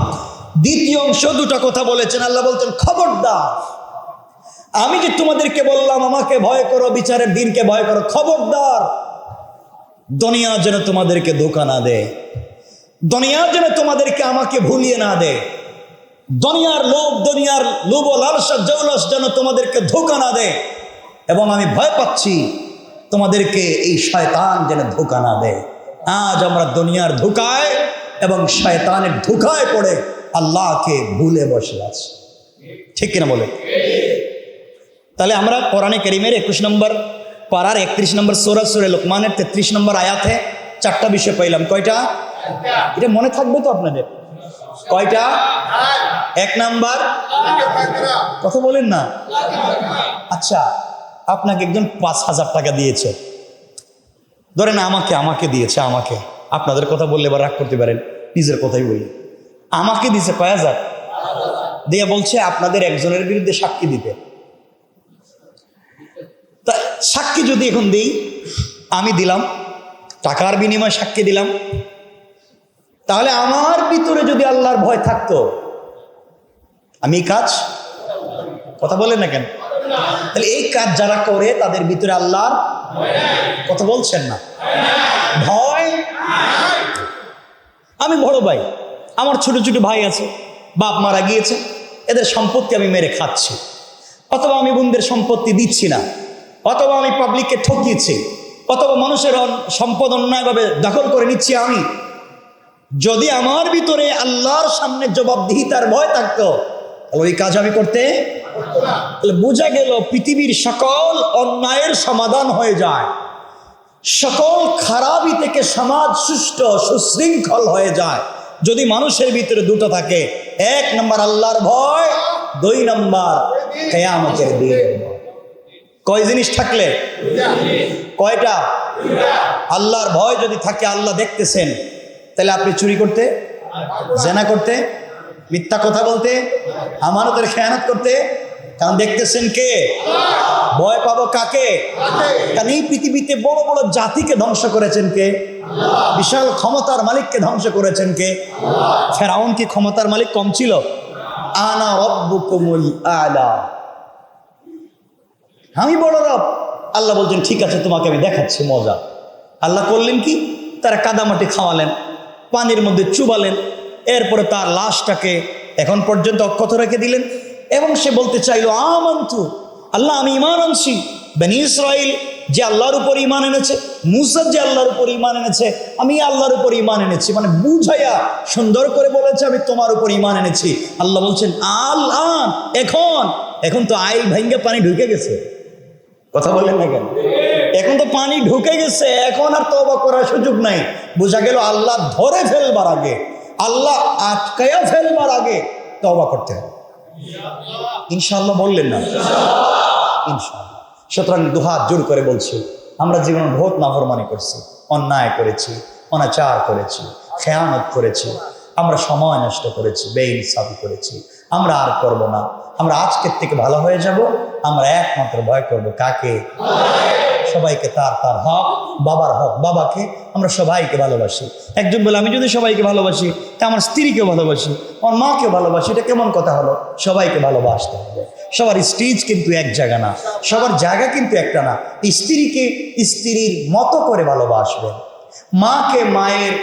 দ্বিতীয় অংশ দুটো কথা বলেছেন। আল্লাহ বলছেন খবরদার, আমি যে তোমাদেরকে বললাম আমাকে ভয় করো, বিচারের দিনকে ভয় করো, খবরদার দুনিয়া যেন তোমাদেরকে ধোঁকা না দেয়, দুনিয়া যেন তোমাদেরকে আমাকে ভুলিয়ে না দেয়, দুনিয়ার লোভ ও লালসা জৌলস যেন তোমাদেরকে ধোঁকা না দেয়। এবং আমি ভয় পাচ্ছি তোমাদেরকে এই শয়তান যেন ধোঁকা না দেয়। আজ আমরা দুনিয়ার ধোঁকায় এবং শয়তানের ধোঁকায় পড়ে আল্লাহকে ভুলে বসে আছি, ঠিক কিনা বলে? তাহলে আমরা কোরআনে কারীমের 21 নম্বর পারার 31 নম্বর সূরা লোকমানের 33 নম্বর আয়াতে চারটা বিষয় পাইলাম। কয়টা? এটা মনে থাকবে তো আপনাদের? কয়টা? এক নাম্বার, কথা বলেন না। আচ্ছা, আপনাকে একজন 5,000 টাকা দিয়েছে, ধরেন আমাকে দিয়েছে, আমাকে। আপনাদের কথা বললে এবার রাগ করতে পারেন, নিজের কথাই বলি। আমাকে দিয়েছে কয় হাজার দিয়ে, বলছে আপনাদের একজনের বিরুদ্ধে সাক্ষী দিতে। তা সাক্ষী যদি এখন দিই, আমি দিলাম, টাকার বিনিময়ে সাক্ষী দিলাম, তাহলে আমার ভিতরে যদি আল্লাহর ভয় থাকতো, আমি কাজ, কথা বলেন না কেন? তাহলে এই কাজ যারা করে তাদের ভিতরে আল্লাহর কথা বলছেন না, ভয়। আমি বড় ভাই, আমার ছোট ছোট ভাই আছে, বাপ মারা গিয়েছে, এদের সম্পত্তি আমি মেরে খাচ্ছি, অথবা আমি বোনদের সম্পত্তি দিচ্ছি না, অথবা আমি পাবলিককে ঠকিয়েছি, অথবা মানুষের সম্পদ অন্যায়ভাবে দখল করে নিচ্ছি। আমি যদি আমার ভিতরে আল্লাহর সামনে জবাবদিহিতার ভয় থাকতো, তাহলে ওই কাজ আমি করতে। তাহলে বোঝা গেল পৃথিবীর সকল অন্যায়ের সমাধান হয়ে যায় সকল খারাপি থেকে সমাজ সুষ্ঠু সুশৃঙ্খল হয়ে যায় যদি মানুষের ভিতরে দুটো থাকে, 1 নম্বর আল্লাহর ভয়, 2 নম্বর কিয়ামতের দিন। কয় জিনিস থাকলে? কয়টা? আল্লাহর ভয় যদি থাকে, আল্লাহ দেখতেছেন, তাহলে আপনি চুরি করতে, জেনা করতে, মিথ্যা কথা বলতে, আমানতের খেয়ানত করতে, কারণ দেখতেছেন কে? ভয় পাবো কাকে? কারণ এই পৃথিবীতে বড় বড় জাতিকে ধ্বংস করেছেন কে? বিশাল ক্ষমতার মালিককে ধ্বংস করেছেন কে? ফেরাউন কি ক্ষমতার মালিক কম ছিল? আনা রব্বুকুমুল আলা, আমি বড় রব। আল্লাহ বলছেন ঠিক আছে, তোমাকে আমি দেখাচ্ছি মজা। আল্লাহ করলেন কি? তারা কাদামাটি খাওয়ালেন, পানির মধ্যে চুবালেন, এরপরে তার লাশটাকে এখন পর্যন্ত অক্ষত রেখে দিলেন এবং সে বলতে চাইলো আমানতু, আল্লাহ আমি ঈমান আনছি। বনী ইসরাইল যে আল্লাহর উপর ঈমান এনেছে, মুসা যে আল্লাহর উপর ঈমান এনেছে, আমি আল্লাহর উপর ঈমান এনেছি, মানে বুঝাইয়া সুন্দর করে বলেছে আমি তোমার উপর ঈমান এনেছি। আল্লাহ বলছেন আল-আন, এখন তো আইল ভাঙ্গে পানি ঢুকে গেছে। কথা বললেন না কেন? এখন তো পানি ঢুকে গেছে, এখন আর তওবা করার সুযোগ নাই। বোঝা গেল আল্লাহ ধরে ফেলবার আগে, আল্লাহ আটকায়া ফেলবার আগে তওবা করতে হবে। ইনশাআল্লাহ বললেন না? ইনশাআল্লাহ। সুতরাং দুহাত জোর করে বলছি, আমরা জীবনে বহুত নাফরমানি করছি, অন্যায় করেছি, অনাচার করেছি, খেয়ানত করেছি, আমরা সময় নষ্ট করেছি, বেইনসাফি করেছি। আমরা আর করব না। আমরা আজকের থেকে ভালো হয়ে যাব। আমরা একমাত্র ভয় করব কাকে? সবাইকে তার তার হক, বাবার হক বাবাকে, আমরা সবাইকে ভালোবাসি। একজন বলে আমি যদি সবাইকে ভালোবাসি তা আমার স্ত্রীকে ভালোবাসি, আমার মাকে ভালোবাসি, এটা কেমন কথা হলো? সবাইকে ভালোবাসতে হবে। সবার স্টেজ কিন্তু এক জায়গা না, সবার জায়গা কিন্তু একটা না। স্ত্রীকে স্ত্রীর মতো করে ভালোবাসবেন, মাকে মায়ের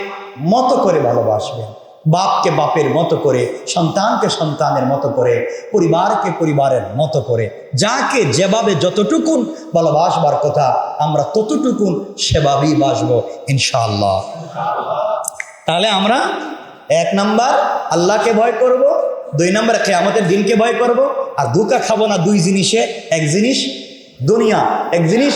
মতো করে ভালোবাসবেন, বাপকে বাপের মতো করে, সন্তানকে সন্তানের মতো করে, পরিবারকে পরিবারের মতো করে, যাকে যেভাবে যতটুকুন ভালোবাসবার কথা আমরা ততটুকুন সেভাবেই বাসবো ইনশাআল্লাহ। তাহলে আমরা 1 নাম্বার আল্লাহকে ভয় করব, 2 নাম্বার কিয়ামতের দিনকে ভয় করব, আর ধোঁকা খাবো না 2 জিনিসে। এক জিনিস দুনিয়া, এক জিনিস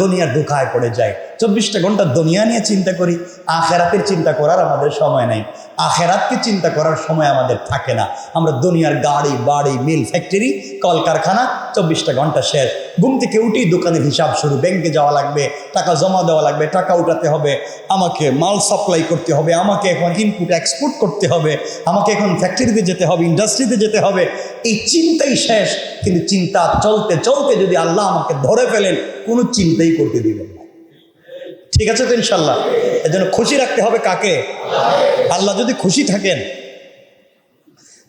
দুনিয়ার ধোঁকায় পড়ে যায়। 24টা ঘন্টা দুনিয়া নিয়ে চিন্তা করি, আখেরাতের চিন্তা করার আমাদের সময় নাই, আখেরাতকে চিন্তা করার সময় আমাদের থাকে না। আমরা দুনিয়ার গাড়ি বাড়ি মিল ফ্যাক্টরি কলকারখানা, 24টা ঘন্টা শেষ। ঘুম থেকে উঠেই দোকানের হিসাব শুরু, ব্যাংকে যাওয়া লাগবে, টাকা জমা দেওয়া লাগবে, টাকা উঠাতে হবে, আমাকে মাল সাপ্লাই করতে হবে, আমাকে এখন ইনপুট এক্সপোর্ট করতে হবে, আমাকে এখন ফ্যাক্টরিতে যেতে হবে, ইন্ডাস্ট্রিতে যেতে হবে। এই চিন্তাই শেষ। কিন্তু চিন্তা চলতে চলতে যদি আল্লাহ আমাকে ধরে ফেলেন, কোনো চিন্তাই করতে দিবেন না। ঠিক আছে তো ইনশাল্লাহ? এর জন্য খুশি রাখতে হবে কাকে? আল্লাহ যদি খুশি থাকেন,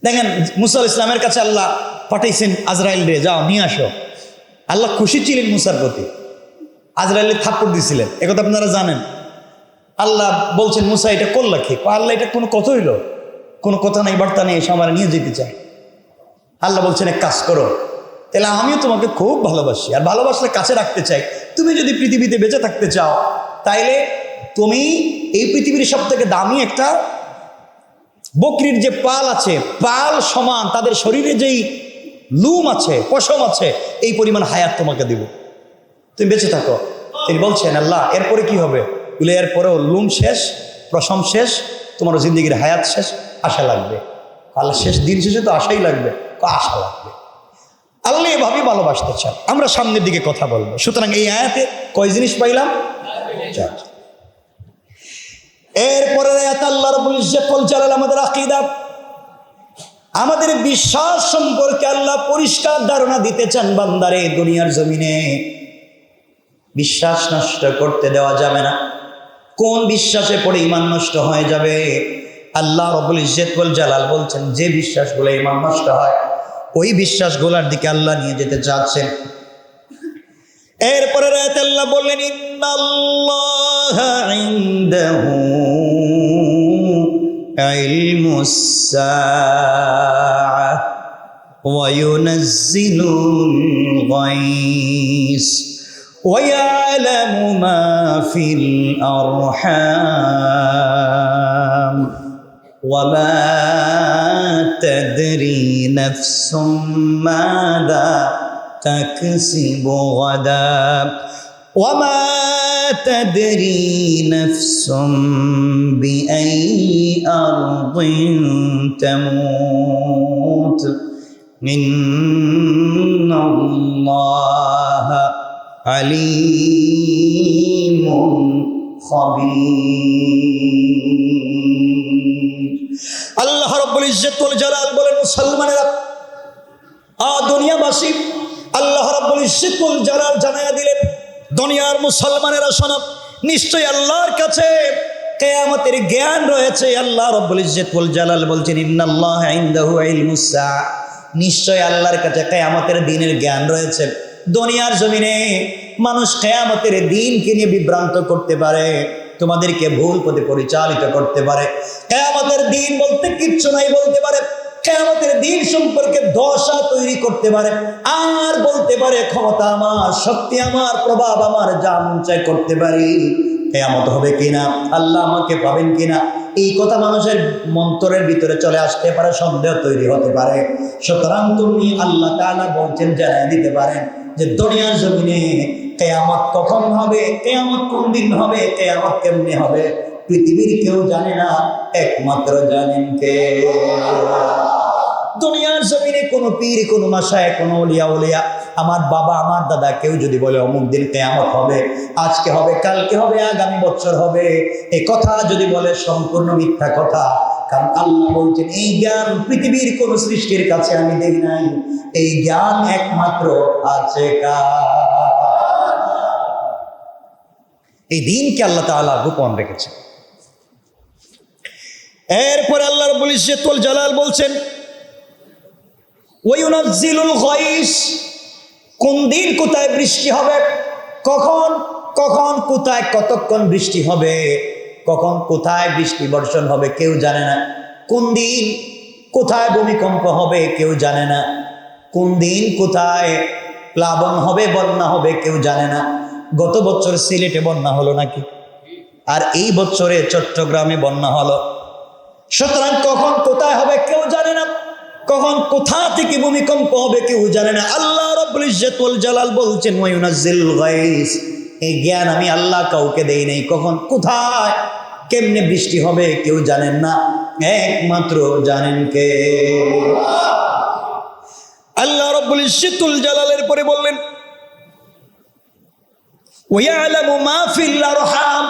দেখেন মুসা আলাইহিস সালামের কাছে আল্লাহ পাঠাইছেন আজরাইল রে, যাও নিয়ে আসো। আল্লাহ খুশি ছিলেন মুসার প্রতি, আজরাইলের থাপ্পড় দিছিলেন, একথা আপনারা জানেন। আল্লাহ বলছেন মুসা এটা করলা কি? আল্লাহ এটা কোনো কথা হইল? কোনো কথা নেই, বার্তা নেই, এসে আমার নিয়ে যেতে চাই। আল্লাহ বলছেন এক কাজ করো, তাহলে আমিও তোমাকে খুব ভালোবাসি, আর ভালোবাসলে কাছে রাখতে চাই। তুমি যদি পৃথিবীতে বেঁচে থাকতে চাও, তাইলে তুমি এই পৃথিবীর সব থেকে দামি একটা বকরির যে পাল আছে, পাল সমান তাদের শরীরে যেই লুম আছে, পশম আছে, এই পরিমাণ হায়াত তোমাকে দিব, তুমি বেঁচে থাকো। তিনি বলছেন আল্লাহ এরপরে কি হবে? বলে এরপরেও লুম শেষ, পশম শেষ, তোমার জিন্দগির হায়াত শেষ, আশা লাগবে। আল্লাহ শেষ দিন শেষে তো আশাই লাগবে, আশা লাগবে। আল্লাহ এভাবেই ভালোবাসতে চান। আমরা সামনের দিকে কথা বলবো। সুতরাং এই আয়াতে কয় জিনিস পাইলাম? এরপরে আয়াত আল্লাহ রাব্বুল ইজ্জত ওয়াল জালাল আমাদের আকীদা, আমাদের বিশ্বাস সম্পর্কে আল্লাহ পরিষ্কার ধারণা দিতে চান। বান্দারে দুনিয়ার জমিনে বিশ্বাস নষ্ট করতে দেওয়া যাবে না। কোন বিশ্বাসে পড়ে ঈমান নষ্ট হয়ে যাবে? আল্লাহ রাব্বুল ইজ্জত ওয়াল জালাল বলছেন যে বিশ্বাসগুলো ঈমান নষ্ট হয়, ওই বিশ্বাসগুলোর দিকে আল্লাহ নিয়ে যেতে চাচ্ছেন। এরপরে আয়াতে আল্লাহ বললেন ইন্নাল্লাহা ইনদাহু ইলমুস সাআহ ওয়া ইউনাজ্জিলুল গায়স ওয়া ইয়ালামু মা ফিল আরহাম ওয়া মা تدري نفس ماذا تكسب غدا ওয়ামা তাদরি নাফসুম বিআই আরদিন তামুত ইন্নাল্লাহা আলিমুন খাবীর। আল্লাহ রাব্বুল ইজ্জত ওয়াল জালাল বলেন, মুসলমানেরা, দুনিয়াবাসী, আল্লাহ রাব্বুল ইজ্জত ওয়াল জালাল জানায়া দিলেন, দুনিয়ার মুসলমানেরা শোনো, নিশ্চয়ই আল্লাহর কাছে কিয়ামতের জ্ঞান রয়েছে। আল্লাহ রাব্বুল ইজ্জত ওয়াল জালাল বলছেন, ইন্নাল্লাহা ইনদাহু ইলমুস সাআ, নিশ্চয় আল্লাহর কাছে কিয়ামতের দিনের জ্ঞান রয়েছে। দুনিয়ার জমিনে মানুষ কিয়ামতের দিনকে নিয়ে বিভ্রান্ত করতে পারে, তোমাদেরকে ভুল পথে পরিচালিত করতে পারে। কিয়ামতের দিন বলতে কিচ্ছু নাই বলতে পারে, কিয়ামতের দিন সম্পর্কে দশা তৈরি করতে পারে, আর বলতে পারে ক্ষমতা আমার, শক্তি আমার, প্রভাব আমার, যা মন চায় করতে পারি। কিয়ামত হবে কিনা, আল্লাহ আমাকে পাবেন কিনা, এই কথা মানুষের মন্তরের ভিতরে চলে আসতে পারে, সন্দেহ তৈরি হতে পারে। সুতরাং তুমি আল্লাহ তাআলা বলছেন জানিয়ে দিতে পারেন যে দুনিয়ার জমিনে কিয়ামত কখন হবে, কিয়ামত কোন দিন হবে, কিয়ামত কেমনে হবে, পৃথিবীর কেউ জানে না, একমাত্র জানেন কে? দুনিয়ার জমিনে কোনো পীর, কোনো মাশায়েখ, কোনো ওলিয়া উলিয়া, আমার বাবা, আমার দাদা, কেউ যদি বলে অমুক দিন কিয়ামত হবে, আজকে হবে, কালকে হবে, আগামী বছর হবে, এই কথা যদি বলে সম্পূর্ণ মিথ্যা কথা। কারণ আল্লাহ বলছেন, এই জ্ঞান পৃথিবীর কোন সৃষ্টির কাছে আমি দেখি নাই, এই জ্ঞান একমাত্র আছে কার? এই দিনকে আল্লাহ তাআলা গোপন রেখেছেন। এরপরে আল্লাহ রাব্বুল ইজ্জত ওয়াল জালাল বলছেন, ওয়ায়ুনাজ্জিলুল গায়স, কোন দিন কোথায় বৃষ্টি হবে, কখন কখন কোথায় কতক্ষণ বৃষ্টি হবে, কখন কোথায় বৃষ্টি বর্ষণ হবে কেউ জানে না। কোন দিন কোথায় ভূমিকম্প হবে কেউ জানে না। কোন দিন কোথায় প্লাবন হবে, বন্যা হবে কেউ জানে না। গত বছর সিলেটে বন্যা হলো নাকি, আর এই বছরে চট্টগ্রামে বন্যা হলো। সুতরাং কখন কোথায় হবে কেউ জানে না, কখন কোথা থেকে ভূমিকম্প হবে কেউ জানে না। আল্লাহ রাব্বুল ইজ্জত ওয়াল জালাল বলছেন, ওয়ায়ুনাজ্জিলুল গায়স, এই জ্ঞান আমি আল্লাহ কাউকে দেই নাই, কখন কোথায় কেমনে বৃষ্টি হবে কেউ জানেন না, একমাত্র জানেন কে? আল্লাহ রাব্বুল ইজ্জত ওয়াল জালালের পরে বললেন, ওয়ায়ালামু মা ফিল আরহাম,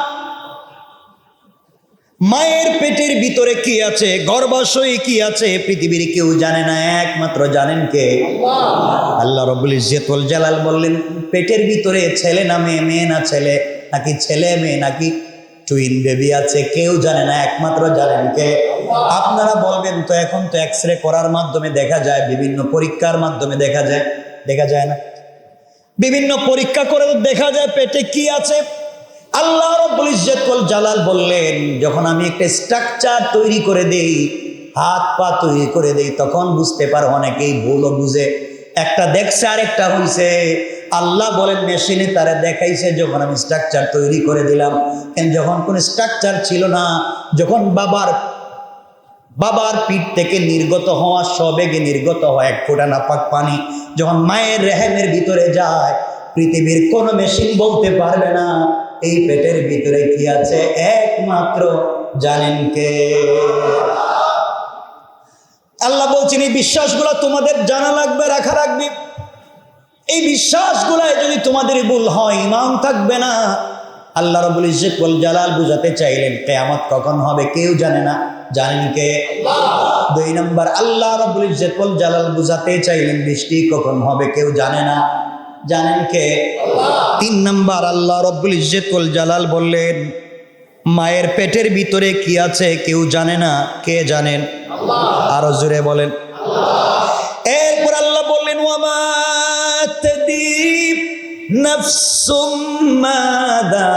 মায়ের পেটের ভিতরে কি আছে, গর্ভাশয়ে কি আছে, পৃথিবীর কেউ জানে না, একমাত্র জানেন কে? আল্লাহ রাব্বুল ইজ্জত ওয়াল জালাল বললেন, পেটের ভিতরে ছেলে না মেয়ে, মেয়ে না ছেলে, নাকি ছেলে মেয়ে, নাকি টুইন বেবি আছে, কেউ জানে না, একমাত্র জানেন কে? আপনারা বলবেন তো এখন তো এক্সরে করার মাধ্যমে দেখা যায়, বিভিন্ন পরীক্ষার মাধ্যমে দেখা যায়, দেখা যায় না? বিভিন্ন পরীক্ষা করে দেখা যায় পেটে কি আছে। আল্লাহ রাব্বুল ইজ্জত ওয়াল জালাল বললেন, যখন আমি একটা স্ট্রাকচার তৈরি করে দেই, হাত পা তৈরি করে দেই, তখন বুঝতে পারো, অনেকেই ভুলও বুঝে, একটা দেখছে আর একটা হইছে। আল্লাহ বলেন, মেশিনে তারা দেখাইছে যখন আমি স্ট্রাকচার তৈরি করে দিলাম, কিন্তু যখন কোনো স্ট্রাকচার ছিল না, যখন বাবার পিঠ থেকে নির্গত হওয়া, সবেগে নির্গত হয় এক ফোঁটা নাপাক পানি, যখন মায়ের রেহেমের ভিতরে যায়, পৃথিবীর কোনো মেশিন বলতে পারবে না এই পেটের ভিতরে কি আছে, একমাত্র জানেন কে? আল্লাহ বলছেন, এই বিশ্বাসগুলো তোমাদের জানা লাগবে, রাখা রাখবে। এই বিশ্বাসগুলায় যদি তোমাদের ভুল হয়, ঈমান থাকবে না। আল্লাহ রাব্বুল ইজ্জত ওয়াল জালাল বুঝাতে চাইলেন, কিয়ামত কখন হবে কেউ জানে না, জানেন কে? দুই নম্বর, আল্লাহ রাব্বুল ইজ্জত ওয়াল জালাল বুঝাতে চাইলেন, বৃষ্টি কখন হবে কেউ জানে না, জানেন কে? তিন নম্বর, আল্লাহ রাব্বুল ইজ্জত ওয়াল জালাল বললেন, মায়ের পেটের ভিতরে কি আছে কেউ জানে না, কে জানেন? আরো জোরে বলেন। এরপর আল্লাহ বললেন, ওয়ামা তাদরি নাফসুম মাযা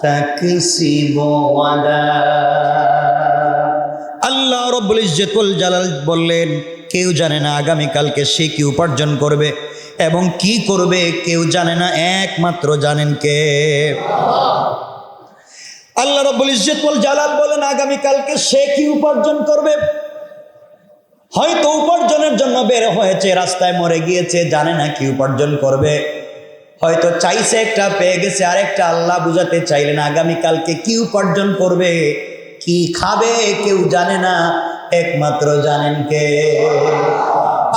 তাকসিবু গাদা। আল্লাহ রাব্বুল ইজ্জত ওয়াল জালাল বললেন, কেউ জানে না আগামীকালকে সে কি উপার্জন করবে এবং কি করবে কেউ জানে না, একমাত্র জানেন কে? আল্লাহ রাব্বুল ইজ্জত ওয়াল জালাল বলেন, আগামীকালকে সে কি উপার্জন করবে, হয়তো উপার্জনের জন্য বের হয়েছে, রাস্তায় মরে গিয়েছে, জানে না কি উপার্জন করবে। হয়তো চাইছে একটা, পেয়ে গেছে আরেকটা। আল্লাহ বুঝাতে চাইলেন আগামীকালকে কি উপার্জন করবে, কি খাবে কেউ জানে না, একমাত্র জানেন কে।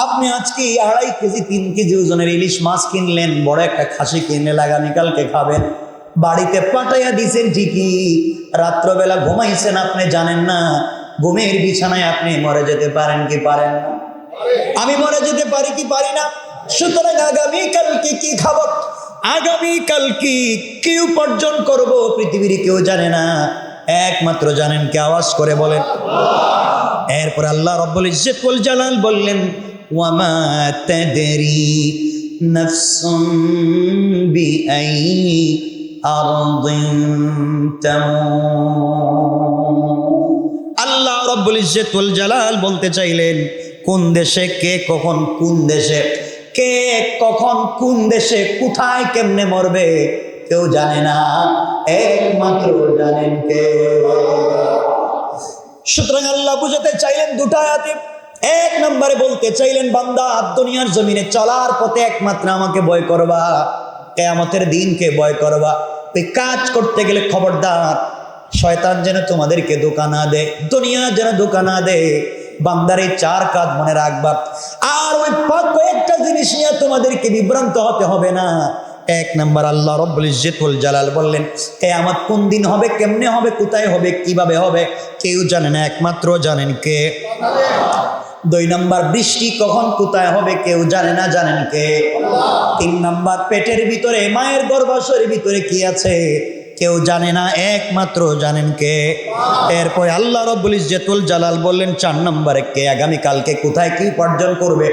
আপনি আজকে 2.5 কেজি 3 কেজি ওজনের ইলিশ মাছ কিনলেন, বড় একটা খাসি কিনলেন, আগামীকালকে খাবেন। বাড়িতে পাঠাইয়া দিয়েছেন ঠিকই, রাত্রবেলা ঘুমাইছেন, আপনি জানেন না ঘুমের বিছানায় আপনি মরে যেতে পারেন কি পারেন না? আমি মরে যেতে পারি কি পারি না? সুতরাং আগামীকালকে কি খাবো, আগামীকালকে কি উপার্জন করব, পৃথিবীর কেউ জানে না, একমাত্র জানেন কে। আওয়াজ করে বলেন। এরপর আল্লাহ রাব্বুল ইজ্জত ওয়াল জালাল বললেন, ওয়ামা তাদরি নাফসুম বিআই আরদিন তামুত। আল্লাহ রাব্বুল ইজ্জত ওয়াল জালাল বলতে চাইলেন, কোন দেশে কে কখন, কোন দেশে কে কখন, কোন দেশে কোথায় কেমনে মরবে কেউ জানে না, একমাত্র জানেন কে। সুতরাং আল্লাহ বুঝাতে চাইলেন দুটা আয়াতে। 1 নম্বরে বলতে চাইলেন, বান্দা দুনিয়ার জমিনে চলার পথে একমাত্র আমাকে ভয় করবা, কিয়ামতের দিনকে ভয় করবা। এই কাজ করতে গেলে খবরদার শয়তান যেন তোমাদেরকে ধোঁকা না দেয়, দুনিয়া যেন ধোঁকা না দেয়। বান্দার এই 4 কাজ মনে রাখবা। আর ওই কয়েকটা জিনিস নিয়ে তোমাদেরকে বিভ্রান্ত হতে হবে না। 1 নম্বর, আল্লাহ রাব্বুল ইজ্জত ওয়াল জালাল বললেন কিয়ামত কোন দিন হবে, কেমনে হবে, কোথায় হবে, কিভাবে হবে কেউ জানে না, একমাত্র জানেন কে। 2 নম্বর, বৃষ্টি কখন কোথায় হবে কেউ জানে না, জানেন কে। 3 নম্বর, পেটের ভিতরে মায়ের গর্ভাশয়ের ভিতরে কি আছে কেউ জানে না, একমাত্র জানেন কে। এরপরে আল্লাহ রাব্বুল ইজ্জত ওয়াল জালাল বললেন 4 নম্বরে, কে আগামীকালকে কোথায় কি উপার্জন করবে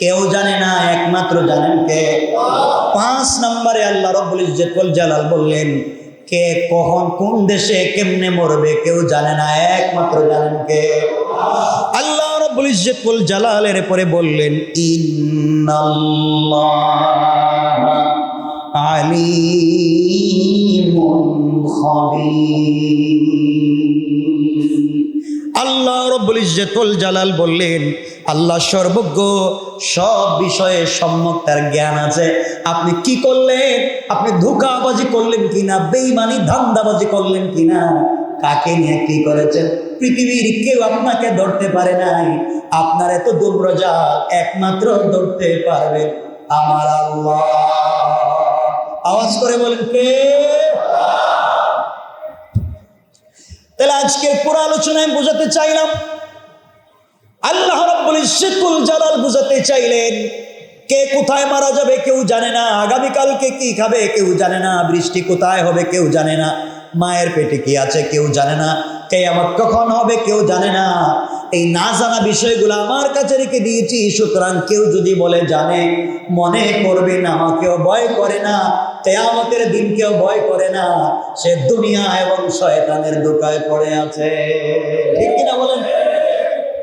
কেউ জানে না, একমাত্র জানেন কে। 5 নম্বরে আল্লাহ রাব্বুল ইজ্জত ওয়াল জালাল বললেন, কে কখন কোন দেশে কেমনে মরবে কেউ জানে না, একমাত্র জানেন কে। আল্লাহ রাব্বুল ইজ্জত ওয়াল জালালের পরে বললেন, ইন্নাল্লাহা আলিমুন খাবীর। আল্লাহ রাব্বুল ইজ্জত ওয়াল জালাল বললেন, আল্লাহ সর্বজ্ঞ, সব বিষয়ে সম্যক তার জ্ঞান আছে। আপনি কি করলেন, আপনি ধোঁকাবাজি করলেন কিনা, বেঈমানি ধান্দাবাজি করলেন কিনা, কাকে নিয়ে কি করেছেন, পৃথিবীর কেউ আপনাকে ধরতে পারে নাই। আপনার এত দুর্বজাল একমাত্র ধরতে পারবে আমার আল্লাহ। আওয়াজ করে বলেন কে। তাহলে আজকে পুরো আলোচনায় বোঝাতে চাইলাম, আল্লাহ রাব্বুল ইজ্জত ওয়াল জালাল বুঝাতে চাইলেন কে কোথায় মারা যাবে কেউ জানে না, আগামীকালকে কি খাবে কেউ জানে না, বৃষ্টি কোথায় হবে কেউ জানে না, মায়ের পেটে কি আছে কেউ জানে না, কিয়ামত কখন হবে কেউ জানে না। এই না জানা বিষয়গুলো আমার কাছে রেখে দিয়েছি। সুতরাং কেউ যদি বলে জানে, মনে করবেন আমাকেও ভয় করে না, কিয়ামতের দিনকেও ভয় করে না, সে দুনিয়া এবং শয়তানের ধোঁকায় পড়ে আছে। ঠিক কিনা বলেন?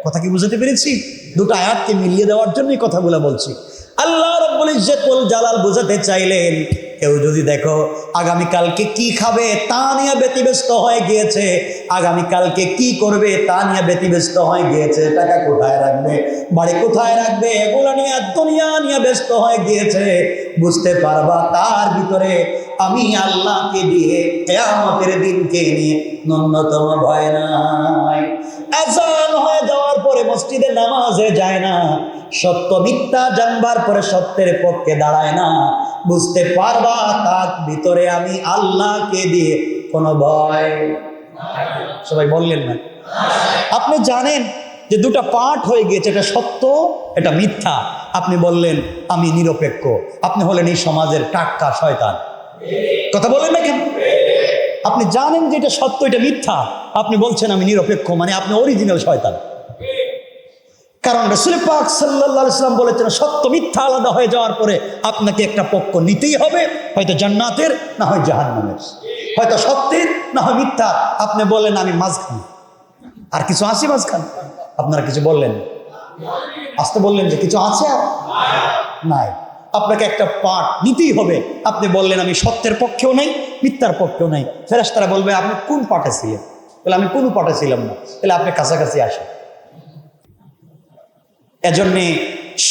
কথা কি বুঝাতে পেরেছি? দুটো আয়াতকে মিলিয়ে দেওয়ার জন্যই কথাগুলো বলছি। আল্লাহ রাব্বুল ইজ্জত ওয়াল জালাল বোঝাতে চাইলেন, কেউ যদি দেখো আগামীকালকে কি খাবে তা নিয়ে ব্যতিব্যস্ত হয়ে গিয়েছে, আগামীকালকে কি করবে তা নিয়ে ব্যতিব্যস্ত হয়ে গিয়েছে, টাকা কোথায় রাখবে, বাড়ি কোথায় রাখবে, এগুলো নিয়ে দুনিয়া নিয়ে ব্যস্ত হয়ে গিয়েছে, বুঝতে পারবা তার ভিতরে আমি আল্লাহকে দিয়ে কিয়ামতের দিনকে নিয়ে ন্যূনতম ভয় নাই। আযান হয়ে যাওয়ার পরে মসজিদে নামাজে যায় না, সত্য মিথ্যা জানবার পরে সত্যের পক্ষে দাঁড়ায় না, বুঝতে পারবা তার ভিতরে আমি আল্লাহকে দিয়ে কোনো ভয়। সবাই বললেন না? আপনি জানেন যে দুটো পার্ট হয়ে গিয়েছে, এটা সত্য এটা মিথ্যা, আপনি বললেন আমি নিরপেক্ষ, আপনি হলেন এই সমাজের টাটকা শয়তান। কথা বলেন না কেন? আপনি জানেন যে এটা সত্য এটা মিথ্যা, আপনি বলছেন আমি নিরপেক্ষ, মানে আপনি অরিজিনাল শয়তান। কারণ রাসূল পাক সাল্লাল্লাহু আলাইহি ওয়াসাল্লাম বলেছেন সত্য মিথ্যা আলাদা হয়ে যাওয়ার পরে আপনাকে একটা পক্ষ নিতেই হবে, হয়তো জান্নাতের না হয় জাহান্নামের, হয়তো সত্যের না হয় মিথ্যা। আপনি বলেন আমি মাঝখানে, আর কিছু আছে মাঝখানে? আপনারা কিছু বললেন, আসতে বললেন যে কিছু আছে আর নাই, আপনাকে একটা পার্ট নিতেই হবে। আপনি বললেন আমি সত্যের পক্ষেও নাই মিথ্যার পক্ষেও নাই। ফেরেশতারা বলবে আপনি কোন পার্টে ছিলেন? তাহলে আমি কোনো পার্টে ছিলাম না, তাহলে আপনি কাছাকাছি আসেন। এজন্যে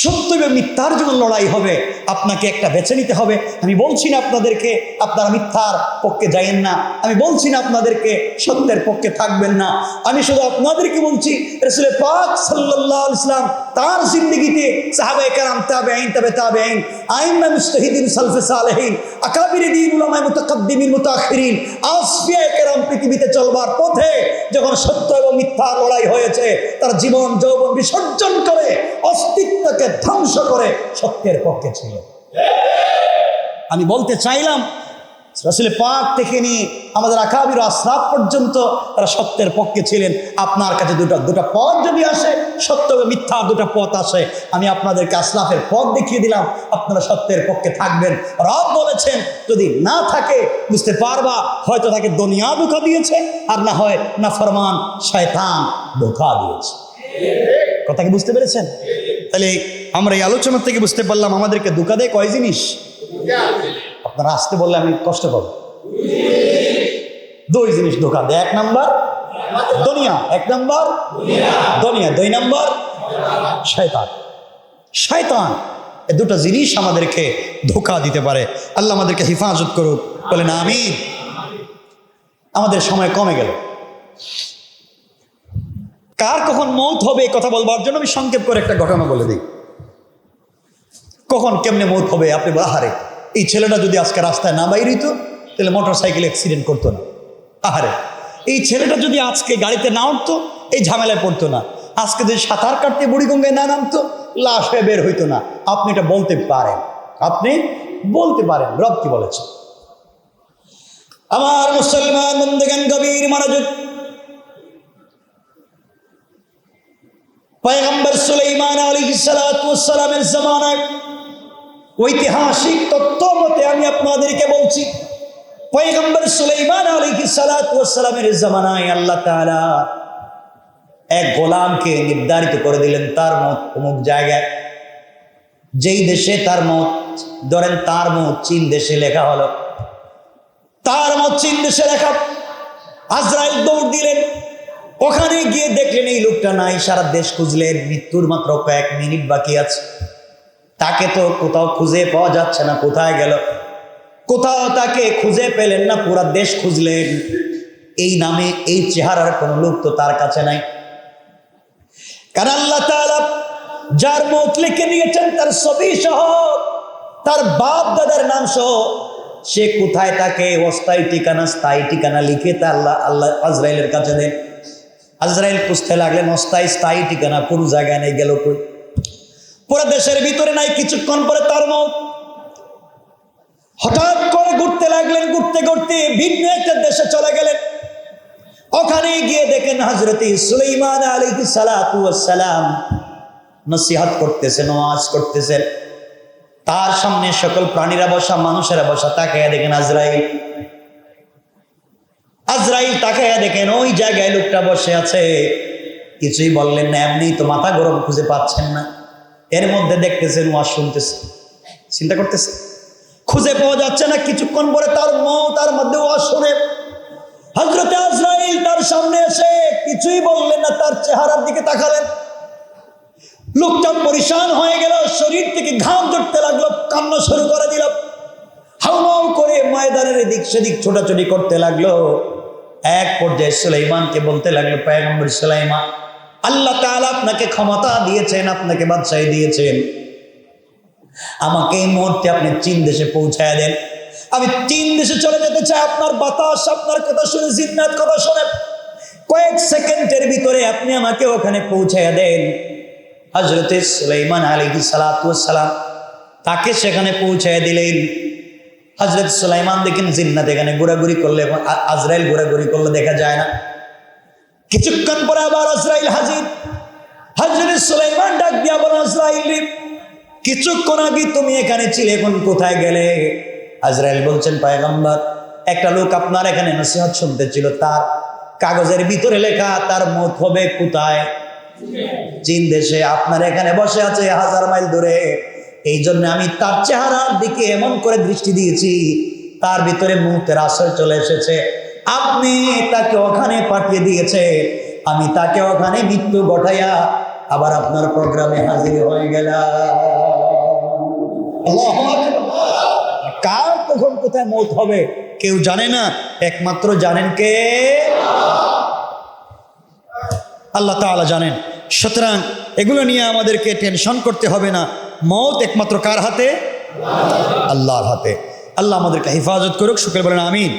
সত্য এবং মিথ্যার জন্য লড়াই হবে, আপনাকে একটা বেছে নিতে হবে। আমি বলছি না আপনাদেরকে আপনারা মিথ্যার পক্ষে যাইয়েন না, আমি বলছি না আপনাদেরকে সত্যের পক্ষে থাকবেন না, আমি শুধু আপনাদেরকে বলছি রাসূল পাক সাল্লাল্লাহু আলাইহি ওয়াসাল্লাম তার জিন্দেগিতে সাহাবায়ে কেরাম, তাবেঈন, তাবেঈন, আইম্মা মুজতাহিদিন, সালফে সালেহিন, আকাবিরে দ্বীন, উলামায়ে মুতাকাদ্দিমিন, মুতাআখিরিন, আসফিয়ায়ে কেরাম পৃথিবীতে চলবার পথে যখন সত্য এবং মিথ্যার লড়াই হয়েছে, তার জীবন যৌবন বিসর্জন করে অস্তিত্বকে ধ্বংস করে সত্যের পক্ষে ছিল। আমি বলতে চাইলাম রাসূল পাক থেকে নিয়ে আমাদের আকাবির আসলাফ পর্যন্ত তারা সত্যের পক্ষে ছিলেন। আপনার কাছে দুটা পথ যদি আসে, সত্য এবং মিথ্যা দুটা পথ আসে, আমি আপনাদেরকে আসলাফের পথ দেখিয়ে দিলাম, আপনারা সত্যের পক্ষে থাকবেন। রব বলেছেন যদি না থাকে বুঝতে পারবা হয়তো তাকে দুনিয়া ধোঁকা দিয়েছে, আর না হয় নাফরমান শয়তান ধোঁকা দিয়েছে। কথা কি বুঝতে পেরেছেন? তাহলে আমরা এই আলোচনা থেকে বুঝতে পারলাম আমাদেরকে ধোঁকা দেয় কয় জিনিস। আপনারা আসতে বললে আমি কষ্ট পাবো। দুই জিনিস ধোঁকা দেয়। এক নাম্বার দুনিয়া, এক নাম্বার দুনিয়া, দুই নাম্বার শয়তান। শয়তান এই দুটো জিনিস আমাদেরকে ধোঁকা দিতে পারে। আল্লাহ আমাদেরকে হেফাজত করুক, বলেন আমিন। আমাদের সময় কমে গেল। কার কখন মৌত হবে এই কথা বলবার জন্য আমি সংক্ষেপ করে একটা ঘটনা বলে দিই। কখন কেমনে মৌত হবে আপনি আহারে, এই ছেলেটা যদি আজকে রাস্তায় না বাইর হইতো তাহলে মোটর সাইকেল অ্যাক্সিডেন্ট করতো না। আহারে, এই ছেলেটা যদি আজকে গাড়িতে না উঠতো এই ঝামেলায় পড়তো না। আজকে যদি সাঁতার কাটতে বুড়িগঙ্গায় না নামতো লাশ হয়ে বের হইতো না। আপনি এটা বলতে পারেন, আপনি বলতে পারেন রব কি বলেছে। আমার মুসলমান বন্ধুগণ গভীর মনোযোগ। পয়গম্বর সুলাইমান আলাইহিস সালাতু ওয়াস সালামের জামানায় ঐতিহাসিক তথ্য মতে আমি আপনাদেরকে বলছি, পয়গম্বর সুলাইমান আলাইহিস সালাতু ওয়াস সালামের জামানায় আল্লাহ তাআলা এক গোলামকে নির্ধারিত করে দিলেন তার মত অমুক জায়গায়, যেই দেশে তার মত, ধরেন তার মত চীন দেশে লেখা হলো, তার মত চীন দেশে লেখা। আজরাইল দৌড় দিলেন, ওখানে গিয়ে দেখলেন এই লোকটা নাই। সারা দেশ খুঁজলেন, মৃত্যুর মাত্র কয়েক মিনিট বাকি আছে, তাকে তো কোথাও খুঁজে পাওয়া যাচ্ছে না, কোথায় গেল? কোথাও তাকে খুঁজে পেলেন না, পুরা দেশ খুঁজলেন, এই নামে এই চেহারার কোন লোক তো তার কাছে নাই। কারণ আল্লাহ তাআলা যার মত লিখে দিয়েছেন তার ছবি সহ, তার বাপ দাদার নাম সহ, সে কোথায় তাকে অস্থায়ী ঠিকানা স্থায়ী ঠিকানা লিখে তা আল্লাহ আজরাইলের কাছে দেন। আজরাইল খুঁজতে লাগলেন অস্থায়ী স্থায়ী ঠিকানা কোন জায়গায় নেই, গেল কই? পুরো দেশের ভিতরে নাই। কিছুক্ষণ পরে তার মত। হঠাৎ করে ঘুরতে লাগলেন, ঘুরতে ঘুরতে ভিন্ন একটা দেশে চলে গেলেন। ওখানে গিয়ে দেখেন হযরত সুলাইমান আলাইহিস সালাতু ওয়াস সালাম নসিহত করতেছেন, ওয়াজ করতেছেন। তার সামনে সকল প্রাণীরা বসা, মানুষেরা বসা। তাকায়া দেখেন আজরাইল। আজরাইল তাকায়া দেখেন ওই জায়গায় লোকটা বসে আছে, কিছুই বললেন না, এমনি তো মাথা গরম, খুঁজে পাচ্ছেন না। এর মধ্যে দেখতেছেন ওয়াজ শুনতেছে, চিন্তা করতেছে, খুঁজে পাওয়া যাচ্ছে না। কিছুক্ষণ পরে তার মত, তার মধ্যে ওয়াজ শুনে হযরত আজরাইল তার সামনে এসে কিছুই বললেন না, তার চেহারার দিকে তাকালেন। লোকটা পরিশান হয়ে গেল, শরীর থেকে ঘাম ঝরতে লাগলো, কান্না শুরু করে দিল, হাউমাউ করে ময়দানের এদিক সেদিক ছোটাছুটি করতে লাগলো। এক পর্যায়ে সুলাইমানকে বলতে লাগলো, পয়গম্বর সুলাইমান, আল্লাহ তাআলা আপনাকে ক্ষমতা দিয়েছেন, আপনাকে বাদশাহী দিয়েছেন, আমাকে এই মুহূর্তে আপনি চীন দেশে পৌঁছায় দেন। আমি চীন দেশে চলে যেতে চাই। আপনার বাতাস, আপনার কথা শুনে, জিন্নাত কথা শুনে কয়েক সেকেন্ডের ভিতরে আপনি আমাকে ওখানে পৌঁছায় দেন। হযরত সুলাইমান আলাইহিস সালাতু ওয়াস সালাম তাকে সেখানে পৌঁছায় দিলেন। হযরত সুলাইমান দেখেন জিন্নাত এখানে ঘোরাঘুরি করলে, আজরাইল ঘোরাঘুরি করলে দেখা যায় না। কিছুক্ষণ পরে আবার আজরাইল হাজির। হযরত সুলাইমান ডাক দিয়া বলেন, আজরাইল, কিছুক্ষণ আগে তুমি এখানে ছিলে, এখন কোথায় গেলে? আজরাইল বলছেন, পয়গম্বর, একটা লোক আপনার এখানে নসিহত শুনতে ছিল, তার কাগজের ভিতরে লেখা তার মত হবে কোথায়? চীন দেশে। আপনার এখানে বসে আছে 1000 মাইল দূরে। এই জন্য আমি তার চেহারার দিকে এমন করে দৃষ্টি দিয়েছি, তার ভিতরে মুহূর্তের আশ্রয় চলে এসেছে। আপনি তাকে ওখানে পাঠিয়ে দিয়েছে, আমি তাকে ওখানে মৃত্যু ঘটাইয়া আবার আপনার প্রোগ্রামে হাজির হয়ে গেলাম। আল্লাহু আকবার। কার কখন কোথায় মৌত হবে কেউ জানে না, একমাত্র জানেন কে? আল্লাহ তাআলা জানেন। সুতরাং এগুলো নিয়ে আমাদেরকে টেনশন করতে হবে না। মৌত একমাত্র কার হাতে? আল্লাহর হাতে। আল্লাহ আমাদেরকে হেফাজত করুক, শুকর বলেন আমিন।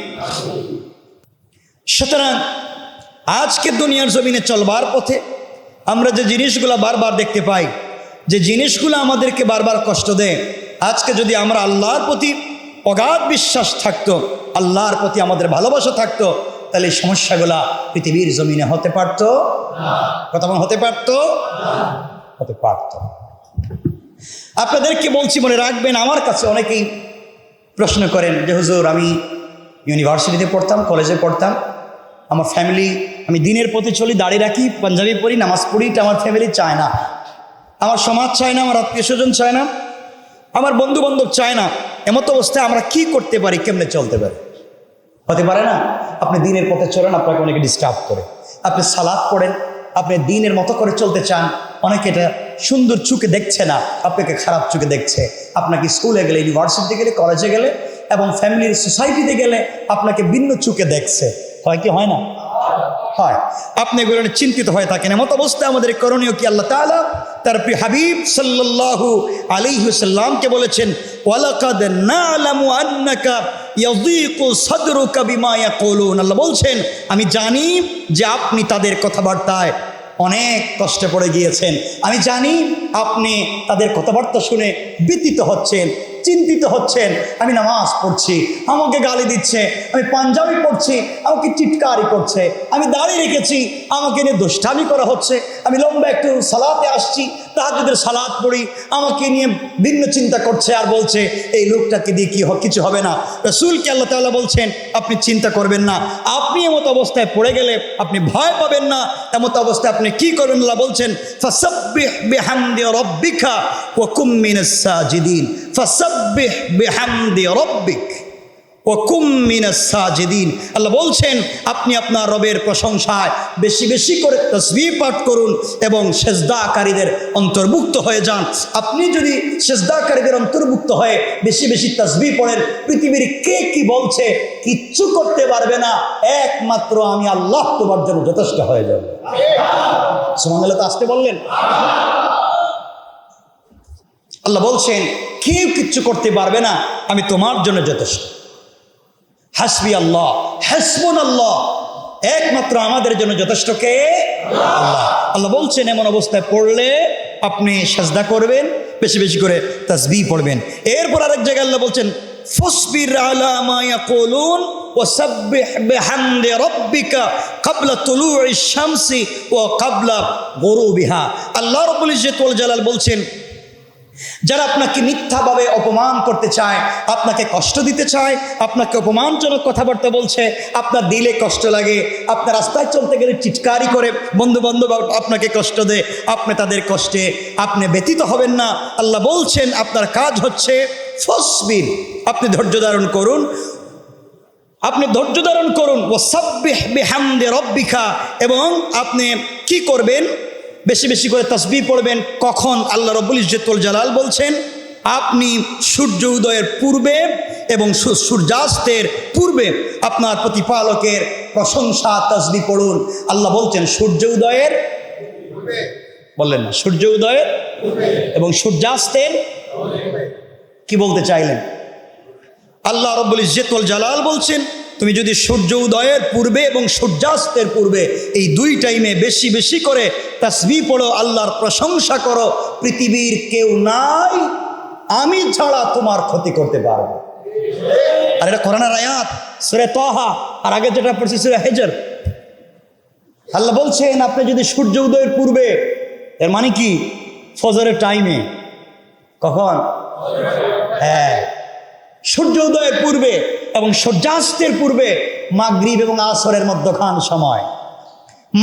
সুতরাং আজকে দুনিয়ার জমিনে চলবার পথে আমরা যে জিনিসগুলো বারবার দেখতে পাই, যে জিনিসগুলো আমাদেরকে বারবার কষ্ট দেয়, আজকে যদি আমরা আল্লাহর প্রতি অগাধ বিশ্বাস থাকতো, আল্লাহর প্রতি আমাদের ভালোবাসা থাকতো, তাহলে এই সমস্যাগুলা পৃথিবীর জমিনে হতে পারতো না। কথা বলেন, হতে পারতো না? হতে পারতো। আপনাদেরকে বলছি, মনে রাখবেন, আমার কাছে অনেকেই প্রশ্ন করেন যে হুজুর, আমি ইউনিভার্সিটিতে পড়তাম, কলেজে পড়তাম, আমার ফ্যামিলি, আমি দিনের প্রতি চলি, দাড়ি রাখি, পাঞ্জাবি পরি, নামাজ পড়ি, এটা আমার ফ্যামিলি চায় না, আমার সমাজ চায় না, আমার আত্মীয় স্বজন চায় না, আমার বন্ধু বান্ধব চায় না। এমত অবস্থায় আমরা কি করতে পারি, কেমনে চলতে পারি? হতে পারে না আপনি দিনের পথে চলেন, আপনাকে অনেকে ডিস্টার্ব করে, আপনি সালাত পড়েন, আপনি দিনের মতো করে চলতে চান, অনেকে এটা সুন্দর চোখে দেখছে না, আপনাকে খারাপ চোখে দেখছে। আপনাকে স্কুলে গেলে, ইউনিভার্সিটিতে গেলে, কলেজে গেলে এবং ফ্যামিলির সোসাইটিতে গেলে আপনাকে ভিন্ন চোখে দেখছে। হয় কি হয় না? হয়। আপনি এগুলো চিন্তিত হয়ে থাকেন। এমত অবস্থায় আমাদের করণীয় কি? আল্লাহ তাআলা তার প্রিয় হাবিব সাল্লাল্লাহু আলাইহি ওয়াসাল্লামকে বলেছেন, ওয়ালাকাদ না'লামু আন্নাকা ইয়াযীকু সাদরুকা বিমা ইয়াকুলুন। আল্লাহ বলছেন, আমি জানি যে আপনি তাদের কথাবার্তায় অনেক কষ্টে পড়ে গিয়েছেন, আমি জানি আপনি তাদের কথাবার্তা শুনে ব্যথিত হচ্ছেন, চিন্তিত হচ্ছেন। আমি নামাজ পড়ছি, আমাকে গালি দিচ্ছে, আমি পাঞ্জাবি পড়ছি, আমাকে চিৎকারি করছে, আমি দাঁড়িয়ে রেখেছি, আমাকে নিয়ে দুষ্টামি করা হচ্ছে, আমি লম্বা একটু সালাতে আসছি, তাহাজ্জুদের সালাত পড়ি, আমাকে নিয়ে ভিন্ন চিন্তা করছে আর বলছে এই লোকটাকে দিয়ে কি কিছু হবে না। রাসূলকে আল্লাহ তাআলা বলছেন, আপনি চিন্তা করবেন না, আপনি এমত অবস্থায় পড়ে গেলে আপনি ভয় পাবেন না। এমত অবস্থায় আপনি কি করবেন? আল্লাহ বলছেন, ফাসাব্বিহ বিহামদি রাব্বিকা ওয়া কুম মিনাস সাজিদিন। ফাসাব্বিহ বিহামদি রাব্বিক ওয়া কুম মিনাস সাজিদিন। আল্লাহ বলছেন, আপনি আপনার রবের প্রশংসায় বেশি বেশি করে তাসবিহ পাঠ করুন এবং সেজদাকারীদের অন্তর্ভুক্ত হয়ে যান। আপনি যদি সেজদাকারীদের অন্তর্ভুক্ত হয়ে বেশি বেশি তাসবিহ পড়েন, পৃথিবীর কে কি বলছে কিচ্ছু করতে পারবে না, একমাত্র আমি আল্লাহ তোমার জন্য যথেষ্ট হয়ে যাবে। সুবহানাল্লাহ। আসতে বললেন। আল্লাহ বলছেন, কেউ কিচ্ছু করতে পারবে না, আমি তোমার জন্য যথেষ্ট। হাসবি আল্লাহ, হাসবুন আল্লাহ, একমাত্র আমাদের জন্য যথেষ্ট কে? আল্লাহ। আল্লাহ বলছেন, এমন অবস্থায় পড়লে আপনি সাজদা করবেন, বেশি বেশি করে তাসবিহ পড়বেন। এরপর আরেক জায়গায় আল্লাহ বলছেন, ফাসবির আলা মা ইয়াকুলুন ওয়াসাব্বিহ বিহামদি রাব্বিকা ক্বাবলা তুলুইশ শামসি ওয়া ক্বাবলা গুরুবিহা। আল্লাহ রাব্বুল ইজ্জত ওয়াল জালাল বলছেন, যারা আপনাকে মিথ্যাভাবে অপমান করতে চায়, আপনাকে কষ্ট দিতে চায়, আপনাকে অপমানজনক কথাবার্তা বলছে, আপনার দিলে কষ্ট লাগে, আপনার রাস্তায় চলতে গেলে চিৎকারি করে, বন্ধু বান্ধব আপনাকে কষ্ট দেয়, আপনি তাদের কষ্টে আপনি ব্যথিত হবেন না। আল্লাহ বলছেন, আপনার কাজ হচ্ছে ফাসবির, আপনি ধৈর্য ধারণ করুন, আপনি ধৈর্য ধারণ করুন। ওয়াসাব্বিহ বিহামদি রাব্বিকা, এবং আপনি কি করবেন? বেশি বেশি করে তাসবিহ পড়বেন। কখন? আল্লাহ রাব্বুল ইজ্জত ওয়াল জালাল বলছেন, আপনি সূর্য উদয়ের পূর্বে এবং সূর্যাস্তের পূর্বে আপনার প্রতিপালকের প্রশংসা তাসবিহ পড়ুন। আল্লাহ বলছেন সূর্য উদয়ের পূর্বে, বললেন না, সূর্য উদয়ের এবং সূর্যাস্তের। কি বলতে চাইলেন? আল্লাহ রাব্বুল ইজ্জত ওয়াল জালাল বলছেন, তুমি যদি সূর্য উদয়ের পূর্বে এবং সূর্যাস্তের পূর্বে এই দুই টাইমে বেশি বেশি করে তাসবিহ পড়ো, আল্লাহর প্রশংসা করো, পৃথিবীর কেউ নাই আমি ছাড়া তোমার ক্ষতি করতে পারবে। আর এটা কোরআনের আয়াত, সূরা তাহা, আর আগে যেটা পড়ছি সূরা হিজর। আল্লাহ বলছেন, আপনি যদি সূর্য উদয়ের পূর্বে, এর মানে কি? ফজরের টাইমে। কখন? হ্যাঁ, সূর্য উদয়ের পূর্বে এবং সূর্যাস্তের পূর্বে, মাগরিব এবং আসরের মধ্যখান সময়,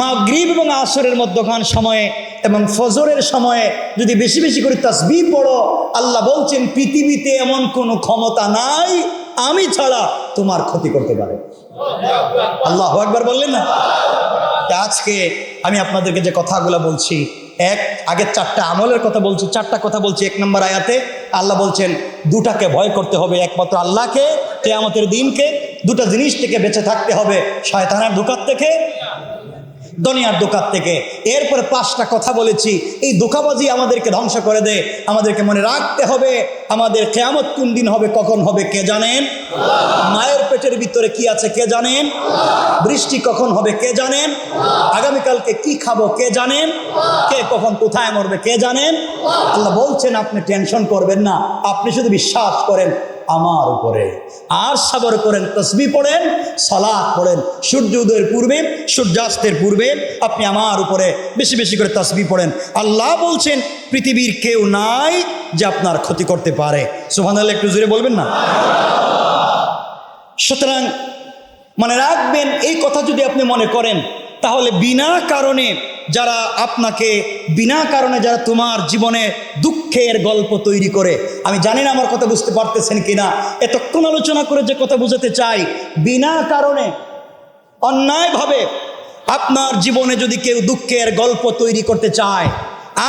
মাগরিব এবং আসরের মধ্যখান সময়ে এবং ফজরের সময়ে যদি বেশি বেশি করে তাসবিহ পড়ো, আল্লাহ বলছেন পৃথিবীতে এমন কোনো ক্ষমতা নাই আমি ছাড়া তোমার ক্ষতি করতে পারে। আল্লাহু আকবার বললেন না? আজকে আমি আপনাদেরকে যে কথাগুলো বলছি, আগের 4টা আমলের কথা বলছি, 4টা কথা বলছি। 1 নম্বর আয়াতে আল্লাহ বলছেন দুটাকে ভয় করতে হবে, একমাত্র আল্লাহকে, কিয়ামতের দিনকে। দুটা জিনিস থেকে বেঁচে থাকতে হবে, শয়তানের ধোঁকার থেকে, দুনিয়ার ধোঁকার থেকে। এরপরে 5টা কথা বলেছি। এই ধোঁকাবাজি আমাদেরকে ধ্বংস করে দেয়। আমাদেরকে মনে রাখতে হবে আমাদের কিয়ামত কোন দিন হবে, কখন হবে কে জানেন? মায়ের পেটের ভিতরে কি আছে কে জানেন? বৃষ্টি কখন হবে কে জানেন? আগামীকালকে কি খাবো কে জানেন? কে কখন কোথায় মরবে কে জানেন? আল্লাহ বলছেন আপনি টেনশন করবেন না, আপনি শুধু বিশ্বাস করেন আমার উপরে, আর সবর করেন, তাসবিহ পড়েন, সালাত পড়েন। সূর্য উদয়ের পূর্বে, সূর্যাস্তের পূর্বে আপনি আমার উপরে বেশি বেশি করে তাসবিহ পড়েন। আল্লাহ বলছেন পৃথিবীর কেউ নাই যে আপনার ক্ষতি করতে পারে। সুবহানাল্লাহ, একটু জোরে বলবেন না? সুতরাং মনে রাখবেন, এই কথা যদি আপনি মনে করেন, তাহলে বিনা কারণে যারা আপনাকে, বিনা কারণে যারা তোমার জীবনে দুঃখের গল্প তৈরি করে, আমি জানি না আমার কথা বুঝতে পারতেছেন কিনা, এতক্ষণ আলোচনা করে যে কথা বুঝাতে চাই, বিনা কারণে অন্যায়ভাবে আপনার জীবনে যদি কেউ দুঃখের গল্প তৈরি করতে চায়,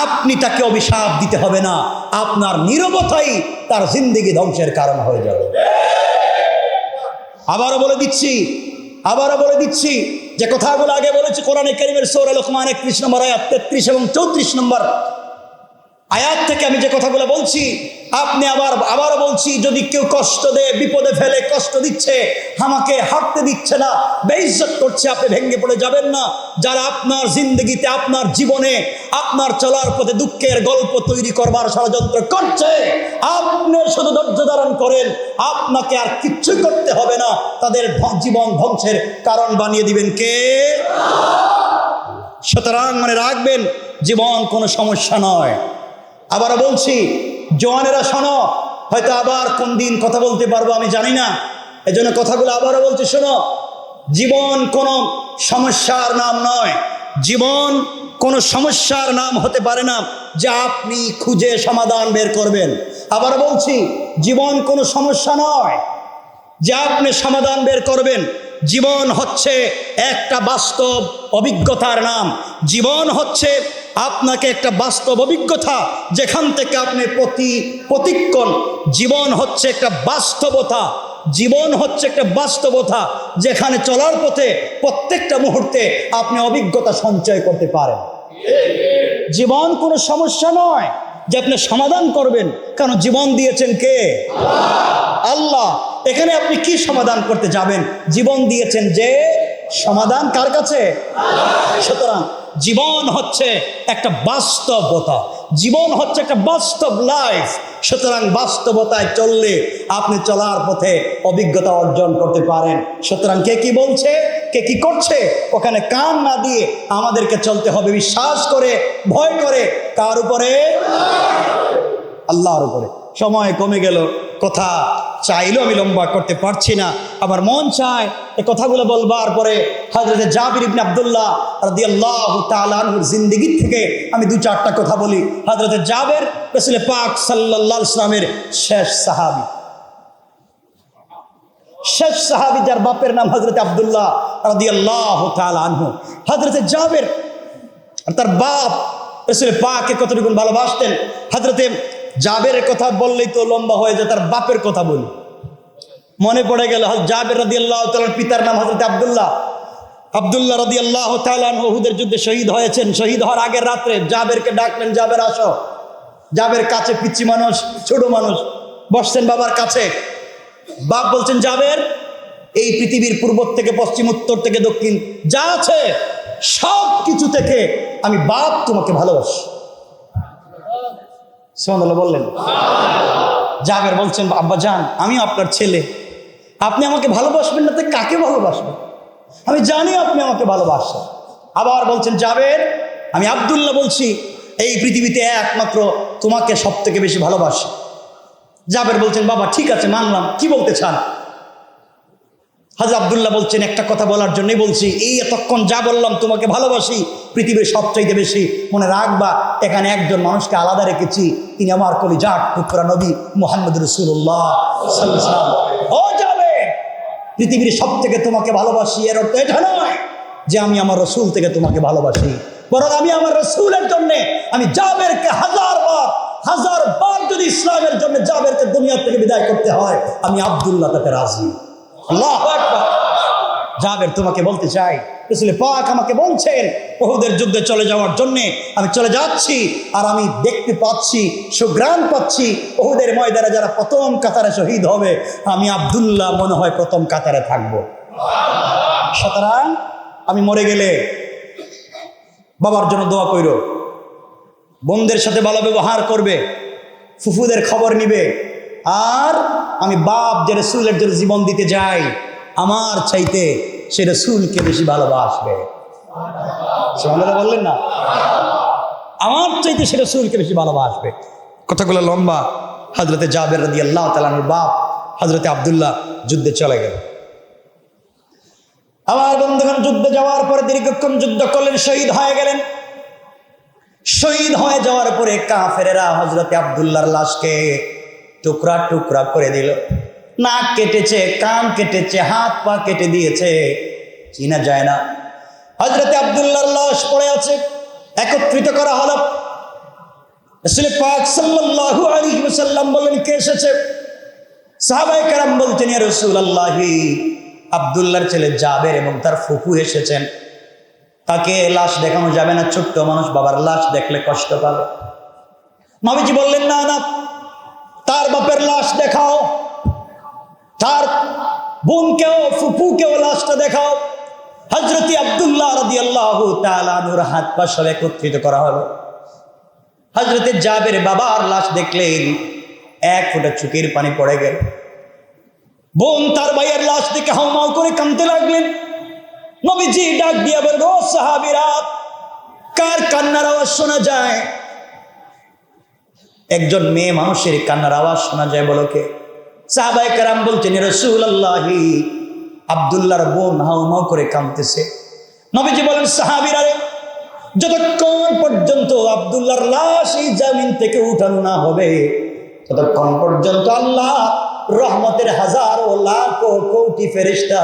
আপনি তাকে অভিশাপ দিতে হবে না, আপনার নীরবতাই তার জিন্দেগি ধ্বংসের কারণ হয়ে যাবে। আবারও বলে দিচ্ছি যে কথাগুলো আগে বলেছি, কোরআনে কারীমের সূরা লোকমান 31 নম্বর আয়াত 33 এবং 34 নম্বর আয়াত থেকে আমি যে কথাগুলো বলছি, আপনি আবারও বলছি, যদি কেউ কষ্ট দেয়, বিপদে ফেলে, কষ্ট দিচ্ছে, আমাকে হাঁটতে দিচ্ছে না, বেইজ্জত করছে, আপনি ভেঙে পড়ে যাবেন না। যারা আপনার জিন্দগিতে, আপনার জীবনে, আপনার চলার পথে দুঃখের গল্প তৈরি করবার ষড়যন্ত্র করছে, আপনি শুধু ধৈর্য ধারণ করেন, আপনাকে আর কিচ্ছু করতে হবে না, তাদের জীবন ধ্বংসের কারণ বানিয়ে দিবেন কে? সুতরাং মনে রাখবেন, জীবন কোনো সমস্যা নয়। আবার বলছি, জওয়ানেরা শোনো, হয়তো আবার কোন দিন কথা বলতে পারবো আমি জানি না, এজন্য কথাগুলো আবারও বলছি, শোনো, জীবন কোনো সমস্যার নাম নয়। জীবন কোনো সমস্যার নাম হতে পারে না যা আপনি খুঁজে সমাধান বের করবেন। আবার বলছি, জীবন কোনো সমস্যা নয় যা আপনি সমাধান বের করবেন। জীবন হচ্ছে একটা বাস্তব অভিজ্ঞতার নাম। জীবন হচ্ছে আপনাকে একটা বাস্তব অভিজ্ঞতা, যেখান থেকে আপনি প্রতিক্ষণ, জীবন হচ্ছে একটা বাস্তবতা, জীবন হচ্ছে একটা বাস্তবতা, যেখানে চলার পথে প্রত্যেকটা মুহূর্তে আপনি অভিজ্ঞতা সঞ্চয় করতে পারেন। জীবন কোনো সমস্যা নয় যে আপনি সমাধান করবেন, কারণ জীবন দিয়েছেন কে? আল্লাহ। এখানে আপনি কি সমাধান করতে যাবেন? জীবন দিয়েছেন যে, সমাধান কার কাছে? সুতরাং জীবন হচ্ছে একটা বাস্তবতা, জীবন হচ্ছে একটা বাস্তব লাইফ। সুতরাং বাস্তবতায় চললে আপনি চলার পথে অভিজ্ঞতা অর্জন করতে পারেন। সুতরাং কে কি বলছে, কে কি করছে, ওখানে কান না দিয়ে আমাদেরকে চলতে হবে বিশ্বাস করে, ভয় করে। কার উপরে? আল্লাহর উপরে। সময় কমে গেল, কথা চাইলেও আমি লম্বা করতে পারছি না, আবার মন চায় এই কথাগুলো বলবার পরে হযরত জাবির ইবনে আব্দুল্লাহ রাদিয়াল্লাহু তাআলা আনহুর জিন্দেগি থেকে আমি 2-4টা কথা বলি। হযরত জাবের রাসূল পাক সাল্লাল্লাহু আলাইহি ওয়াসাল্লামের শেষ সাহাবী, যার বাপের নাম হযরত আব্দুল্লাহ রাদিয়াল্লাহু তাআলা আনহু। হযরত জাবের আর তার বাপ রাসূল পাককে কতটুকু ভালোবাসতেন। হযরত জাবেরের কথা বললেই তো লম্বা হয়ে যায়, তার বাপের কথা বলি। মনে পড়ে গেল, জাবের রাদিয়াল্লাহু তাআলার পিতার নাম হযরত আব্দুল্লাহ রাদিয়াল্লাহু তাআলা আনহু উহুদের যুদ্ধে শহীদ হয়েছেন। শহীদ হওয়ার আগের রাত্রে জাবেরকে ডাকলেন, জাবের আসো। জাবের কাছে পিচ্চি মানুষ, ছোট মানুষ, বসছেন বাবার কাছে। বাপ বলছেন, জাবের, এই পৃথিবীর পূর্ব থেকে পশ্চিম, উত্তর থেকে দক্ষিণ যা আছে সব কিছু থেকে আমি বাপ তোমাকে ভালোবাসি। সুবহানাল্লাহ বললেন। জাবের বলছেন, আব্বা জান, আমি আপনার ছেলে, আপনি আমাকে ভালোবাসবেন না তো কাকে ভালোবাসবেন? আমি জানি আপনি আমাকে ভালোবাসেন। আবার বলছেন, জাবের, আমি আব্দুল্লাহ বলছি, এই পৃথিবীতে একমাত্র তোমাকে সব থেকে বেশি ভালোবাসি। জাবের বলছেন, বাবা ঠিক আছে মানলাম, কি বলতে চান? হযরত আব্দুল্লাহ বলছেন, একটা কথা বলার জন্যই বলছি, এই এতক্ষণ যা বললাম তোমাকে ভালোবাসি পৃথিবীর সবচাইতে বেশি, মনে রাখবা এখানে একজন মানুষকে আলাদা রেখেছি, তিনি আমার কলিজার টুকরা নবী মুহাম্মদ রাসূলুল্লাহ সাল্লাল্লাহু আলাইহি ওয়াসাল্লাম। ও জাবের, পৃথিবীর সব থেকে তোমাকে ভালোবাসি এর অর্থ এটা নয় যে আমি আমার রাসূল থেকে তোমাকে ভালোবাসি। বরং আমি আমার রাসূলের জন্য আমি জাবেরকে হাজার বার যদি ইসলামের জন্য জাবেরকে দুনিয়া থেকে বিদায় করতে হয়, আমি আব্দুল্লাহ তাতে রাজি। আল্লাহু আকবার। জাবের তোমাকে বলতে চাই, রাসূল পাক আমাকে বলছেন উহুদের যুদ্ধে চলে যাওয়ার জন্য, আমি চলে যাচ্ছি। আর আমি দেখতে পাচ্ছি, সুঘ্রাণ পাচ্ছি উহুদের ময়দানে যারা প্রথম কাতারে শহীদ হবে, আমি আব্দুল্লাহ মনে হয় প্রথম কাতারে থাকবো। সুতরাং আমি মরে গেলে বাবার জন্য দোয়া কইরো, বোনদের সাথে ভালো ব্যবহার করবে, ফুফুদের খবর নিবে। আর আমি বাপ যে রাসূলের জন্য জীবন দিতে যাই, আমার চাইতে সে রাসূলকে বেশি ভালোবাসবে। সুবহানাল্লাহ বললেন না? আমার চাইতে সে রাসূলকে বেশি ভালোবাসবে। কথাগুলো লম্বা। হযরতে জাবের রাদিয়াল্লাহু তাআলা আনহুর বাপ হযরতে আব্দুল্লাহ যুদ্ধে চলে গেল। আমার বন্ধুগণ, যুদ্ধে যাওয়ার পরে দীর্ঘক্ষণ যুদ্ধ করলেন, শহীদ হয়ে গেলেন। শহীদ হয়ে যাওয়ার পরে কাফেরেরা হযরতে আব্দুল্লাহর লাশকে টুকরা টুকরা করে দিল। নাক কেটেছে, কান কেটেছে, হাত পা কেটে দিয়েছে, চিনা যায় না। হযরতে আব্দুল্লাহর লাশ পড়ে আছে, একত্রিত করা হলো। রাসূল পাক সাল্লাল্লাহু আলাইহি ওয়াসাল্লাম বললেন, কে এসেছে? সাহাবায়ে কেরাম বলতেন, ইয়া রাসূলুল্লাহ, আব্দুল্লাহর ছেলে জাবের এবং তার ফুফু এসেছেন। তাকে লাশ দেখানো যাবে না, ছোট্ট মানুষ, বাবার লাশ দেখলে কষ্ট পাবে। নবীজি বললেন, না না, তার বাপের লাশ দেখাও, তার বোনকেও ফুফুকেও লাশটা দেখাও। হযরত আব্দুল্লাহ রাদিয়াল্লাহু তাআলা আনহুর হাত পা সব একত্রিত করা হলো। হযরত জাবের বাবার লাশ দেখলেন, এক ফোঁটা চোখের পানি পড়ে গেল। বোন তার ভাইয়ের লাশ দেখে হাউমাউ করে কাঁদতে লাগলেন। নবীজি ডাক দিয়ে বলল, ও সাহাবীরা, কার কান্নার আওয়াজ শোনা যায়? একজন মেয়ে মানুষের কান্নার আওয়াজ শোনা যায়, বলো কে? সাহাবায়ে কেরাম বলছেন, ইয়া রাসূলুল্লাহ, আব্দুল্লাহর বোন হাউমাউ করে কাঁদতেছে। নবীজি বলেন, সাহাবীরা, যতক্ষণ পর্যন্ত আব্দুল্লাহর লাশ এই জমিন থেকে উঠানো না হবে, ততক্ষণ পর্যন্ত আল্লাহ রহমতের হাজারো লাখো কোটি ফেরেশতা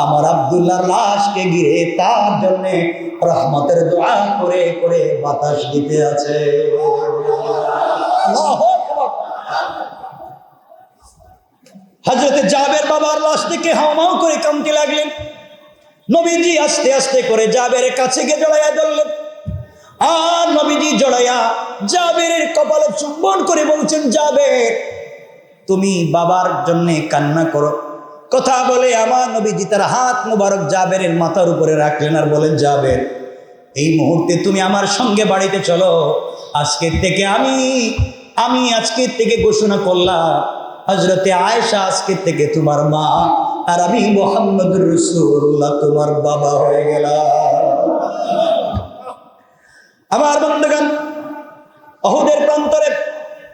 আমার আব্দুল্লাহর লাশকে ঘিরে তার জন্য রহমতের দোয়া করে করে বাতাস দিতে আছে। আল্লাহু আকবার। হযরতে জাবের বাবার লাশ থেকে হাউমাউ করে কাঁদতে লাগলেন। নবীজি আস্তে আস্তে করে জাবেরের কাছে গিয়ে জড়াইয়া ধরলেন। আর নবীজি জড়াইয়া জাবেরের কপালে চুম্বন করে বলছেন, জাবের, তুমি বাবার জন্য কান্না করো। কথা বলে আমার নবীজি তার হাত মুবারক জাবেরের মাথার উপরে রাখলেন আর বলেন, জাবের, এই মুহূর্তে তুমি আমার সঙ্গে বাড়িতে চলো। আজকের থেকে আমি আজকের থেকে ঘোষণা করলাম, হযরতে আয়েশা আজকের থেকে তোমার মা, আর আমি মুহাম্মদুর রাসূলুল্লাহ তোমার বাবা হয়ে গেলাম। আমার বন্ধুগণ, উহুদের প্রান্তরে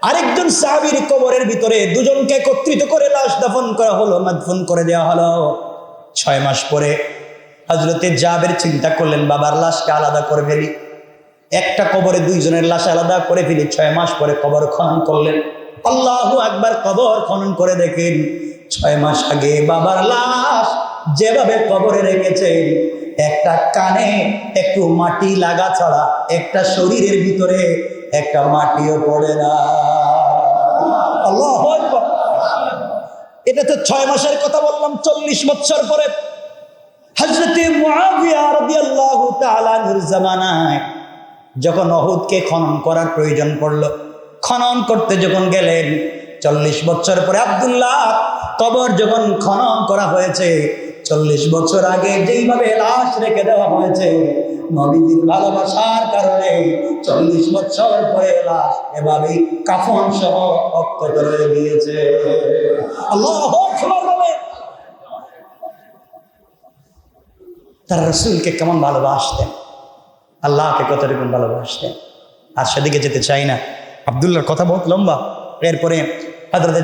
আরেকজন সাহাবীর কবরের ভিতরে দুজনকে একত্রিত করে লাশ দাফন করা হলো, মাদফন করে দেওয়া হলো। 6 মাস পরে হযরতে জাবের চিন্তা করলেন, বাবার লাশকে আলাদা করে ফেলি, একটা কবরে দুইজনের লাশ আলাদা করে ফেলি। 6 মাস পরে কবর খনন করলেন। আল্লাহু আকবার। কবর খনন করে দেখেন 6 মাস আগে বাবার লাশ যেভাবে কবরে রেখেছেন, একটা কানে একটু মাটি লাগা ছাড়া একটা শরীরের ভিতরে একটা মাটিও পড়ে না। আল্লাহু আকবার। এটা তো 6 মাসের কথা বললাম। 40 বছর পরে হযরতে মুআবিয়া রাদিয়াল্লাহু তাআলা আনহুর জামানায় যখন উহুদকে খনন করার প্রয়োজন পড়লো, খনন করতে যখন গেলেন, 40 বছর পরে আব্দুল্লাহ কবর যখন খনন করা হয়েছে, 40 বছর আগে যেইভাবে লাশ রেখে দেওয়া হয়েছে, নবীজির ভালোবাসার কারণে 40 বছর পরে লাশ এভাবেই কাফন সহ অক্ষত রয়ে গিয়েছে। আল্লাহু আকবার। তারা রাসূলকে কেমন ভালোবাসতেন, আল্লাহকে কতটুকু ভালোবাসতেন, আর সেদিকে যেতে চাই না। আব্দুল্লাহর কথা বহুত লম্বা। এরপরে হযরতে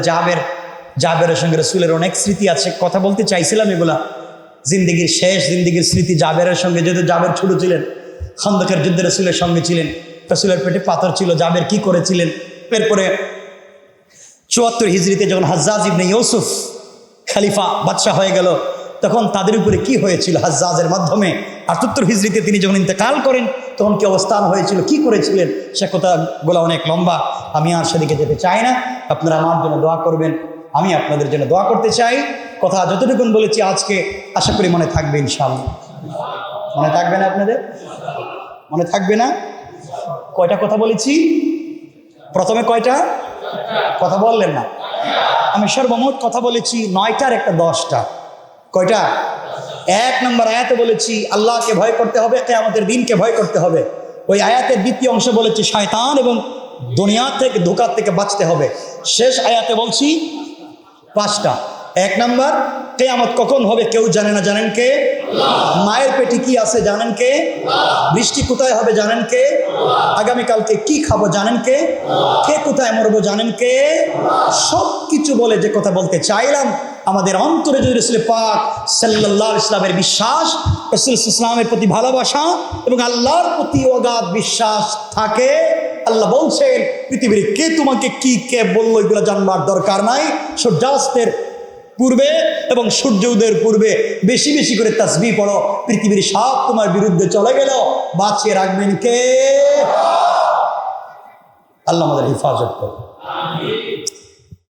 জাবেরের সঙ্গে রাসূলের অনেক স্মৃতি আছে, কথা বলতে চাইছিলাম এগুলা। জিন্দেগির শেষ জিন্দেগির স্মৃতি জাবেরের সঙ্গে, যেহেতু জাবের ছোট ছিলেন, খন্দকের যুদ্ধে রাসূলের সঙ্গে ছিলেন, রাসূলের পেটে পাথর ছিল, জাবের কি করেছিলেন। এরপরে 74 হিজরিতে যখন হাজ্জাজ ইবনে ইউসুফ খলিফা বাদশাহ হয়ে গেল, তখন তাদের উপরে কি হয়েছিল হাজ্জাজের মাধ্যমে। 78 হিজরিতে তিনি যখন ইন্তেকাল করেন তখন কি অবস্থান হয়েছিল, কি করেছিলেন, সে কথাগুলো অনেক লম্বা, আমি আর সেদিকে যেতে চাই না। আপনারা আমার জন্য দোয়া করবেন, আমি আপনাদের জন্য দোয়া করতে চাই। কথা যতটুকুন বলেছি আজকে আশা করি মনে থাকবে ইনশাআল্লাহ। মনে থাকবে না আপনাদের? মনে থাকবে না? কয়টা কথা বলেছি? প্রথমে কয়টা কথা বললেন না? আমি সর্বমোট কথা বলেছি 9টার একটা 10টা। কয়টা? 1 নম্বর আয়াতে বলেছি আল্লাহকে ভয় করতে হবে, কিয়ামতের দিনকে ভয় করতে হবে। ওই আয়াতের দ্বিতীয় অংশ বলেছি শয়তান এবং দুনিয়া থেকে ধোঁকা থেকে বাঁচতে হবে। শেষ আয়াতে বলছি 5টা। 1 নম্বর, কিয়ামত কখন হবে কেউ জানে না, জানেন কে? মায়ের পেটে কি আছে জানেন কে? বৃষ্টি কোথায় হবে জানেন কে? আগামীকালকে কি খাবো জানেন কে? কে কোথায় মরবো জানেন কে? সব কিছু বলে যে কথা বলতে চাইলাম, আমাদের অন্তরে যদি রাসূল পাক সাল্লাল্লাহু আলাইহি ওয়াসাল্লামের বিশ্বাস, রাসূল ইসলামের প্রতি ভালোবাসা এবং আল্লাহর প্রতি অগাধ বিশ্বাস থাকে, আল্লাহ বলছেন পৃথিবীর কে তোমাকে কি কে বললো এগুলো জানবার দরকার নাই। সূর্যাস্তের পূর্বে এবং সূর্য উদয়ের পূর্বে বেশি বেশি করে তাসবিহ পড়ো, পৃথিবীর সব তোমার বিরুদ্ধে চলে গেল, বাঁচিয়ে রাখবেন কে? আল্লাহ আমাদের হেফাজত করুন।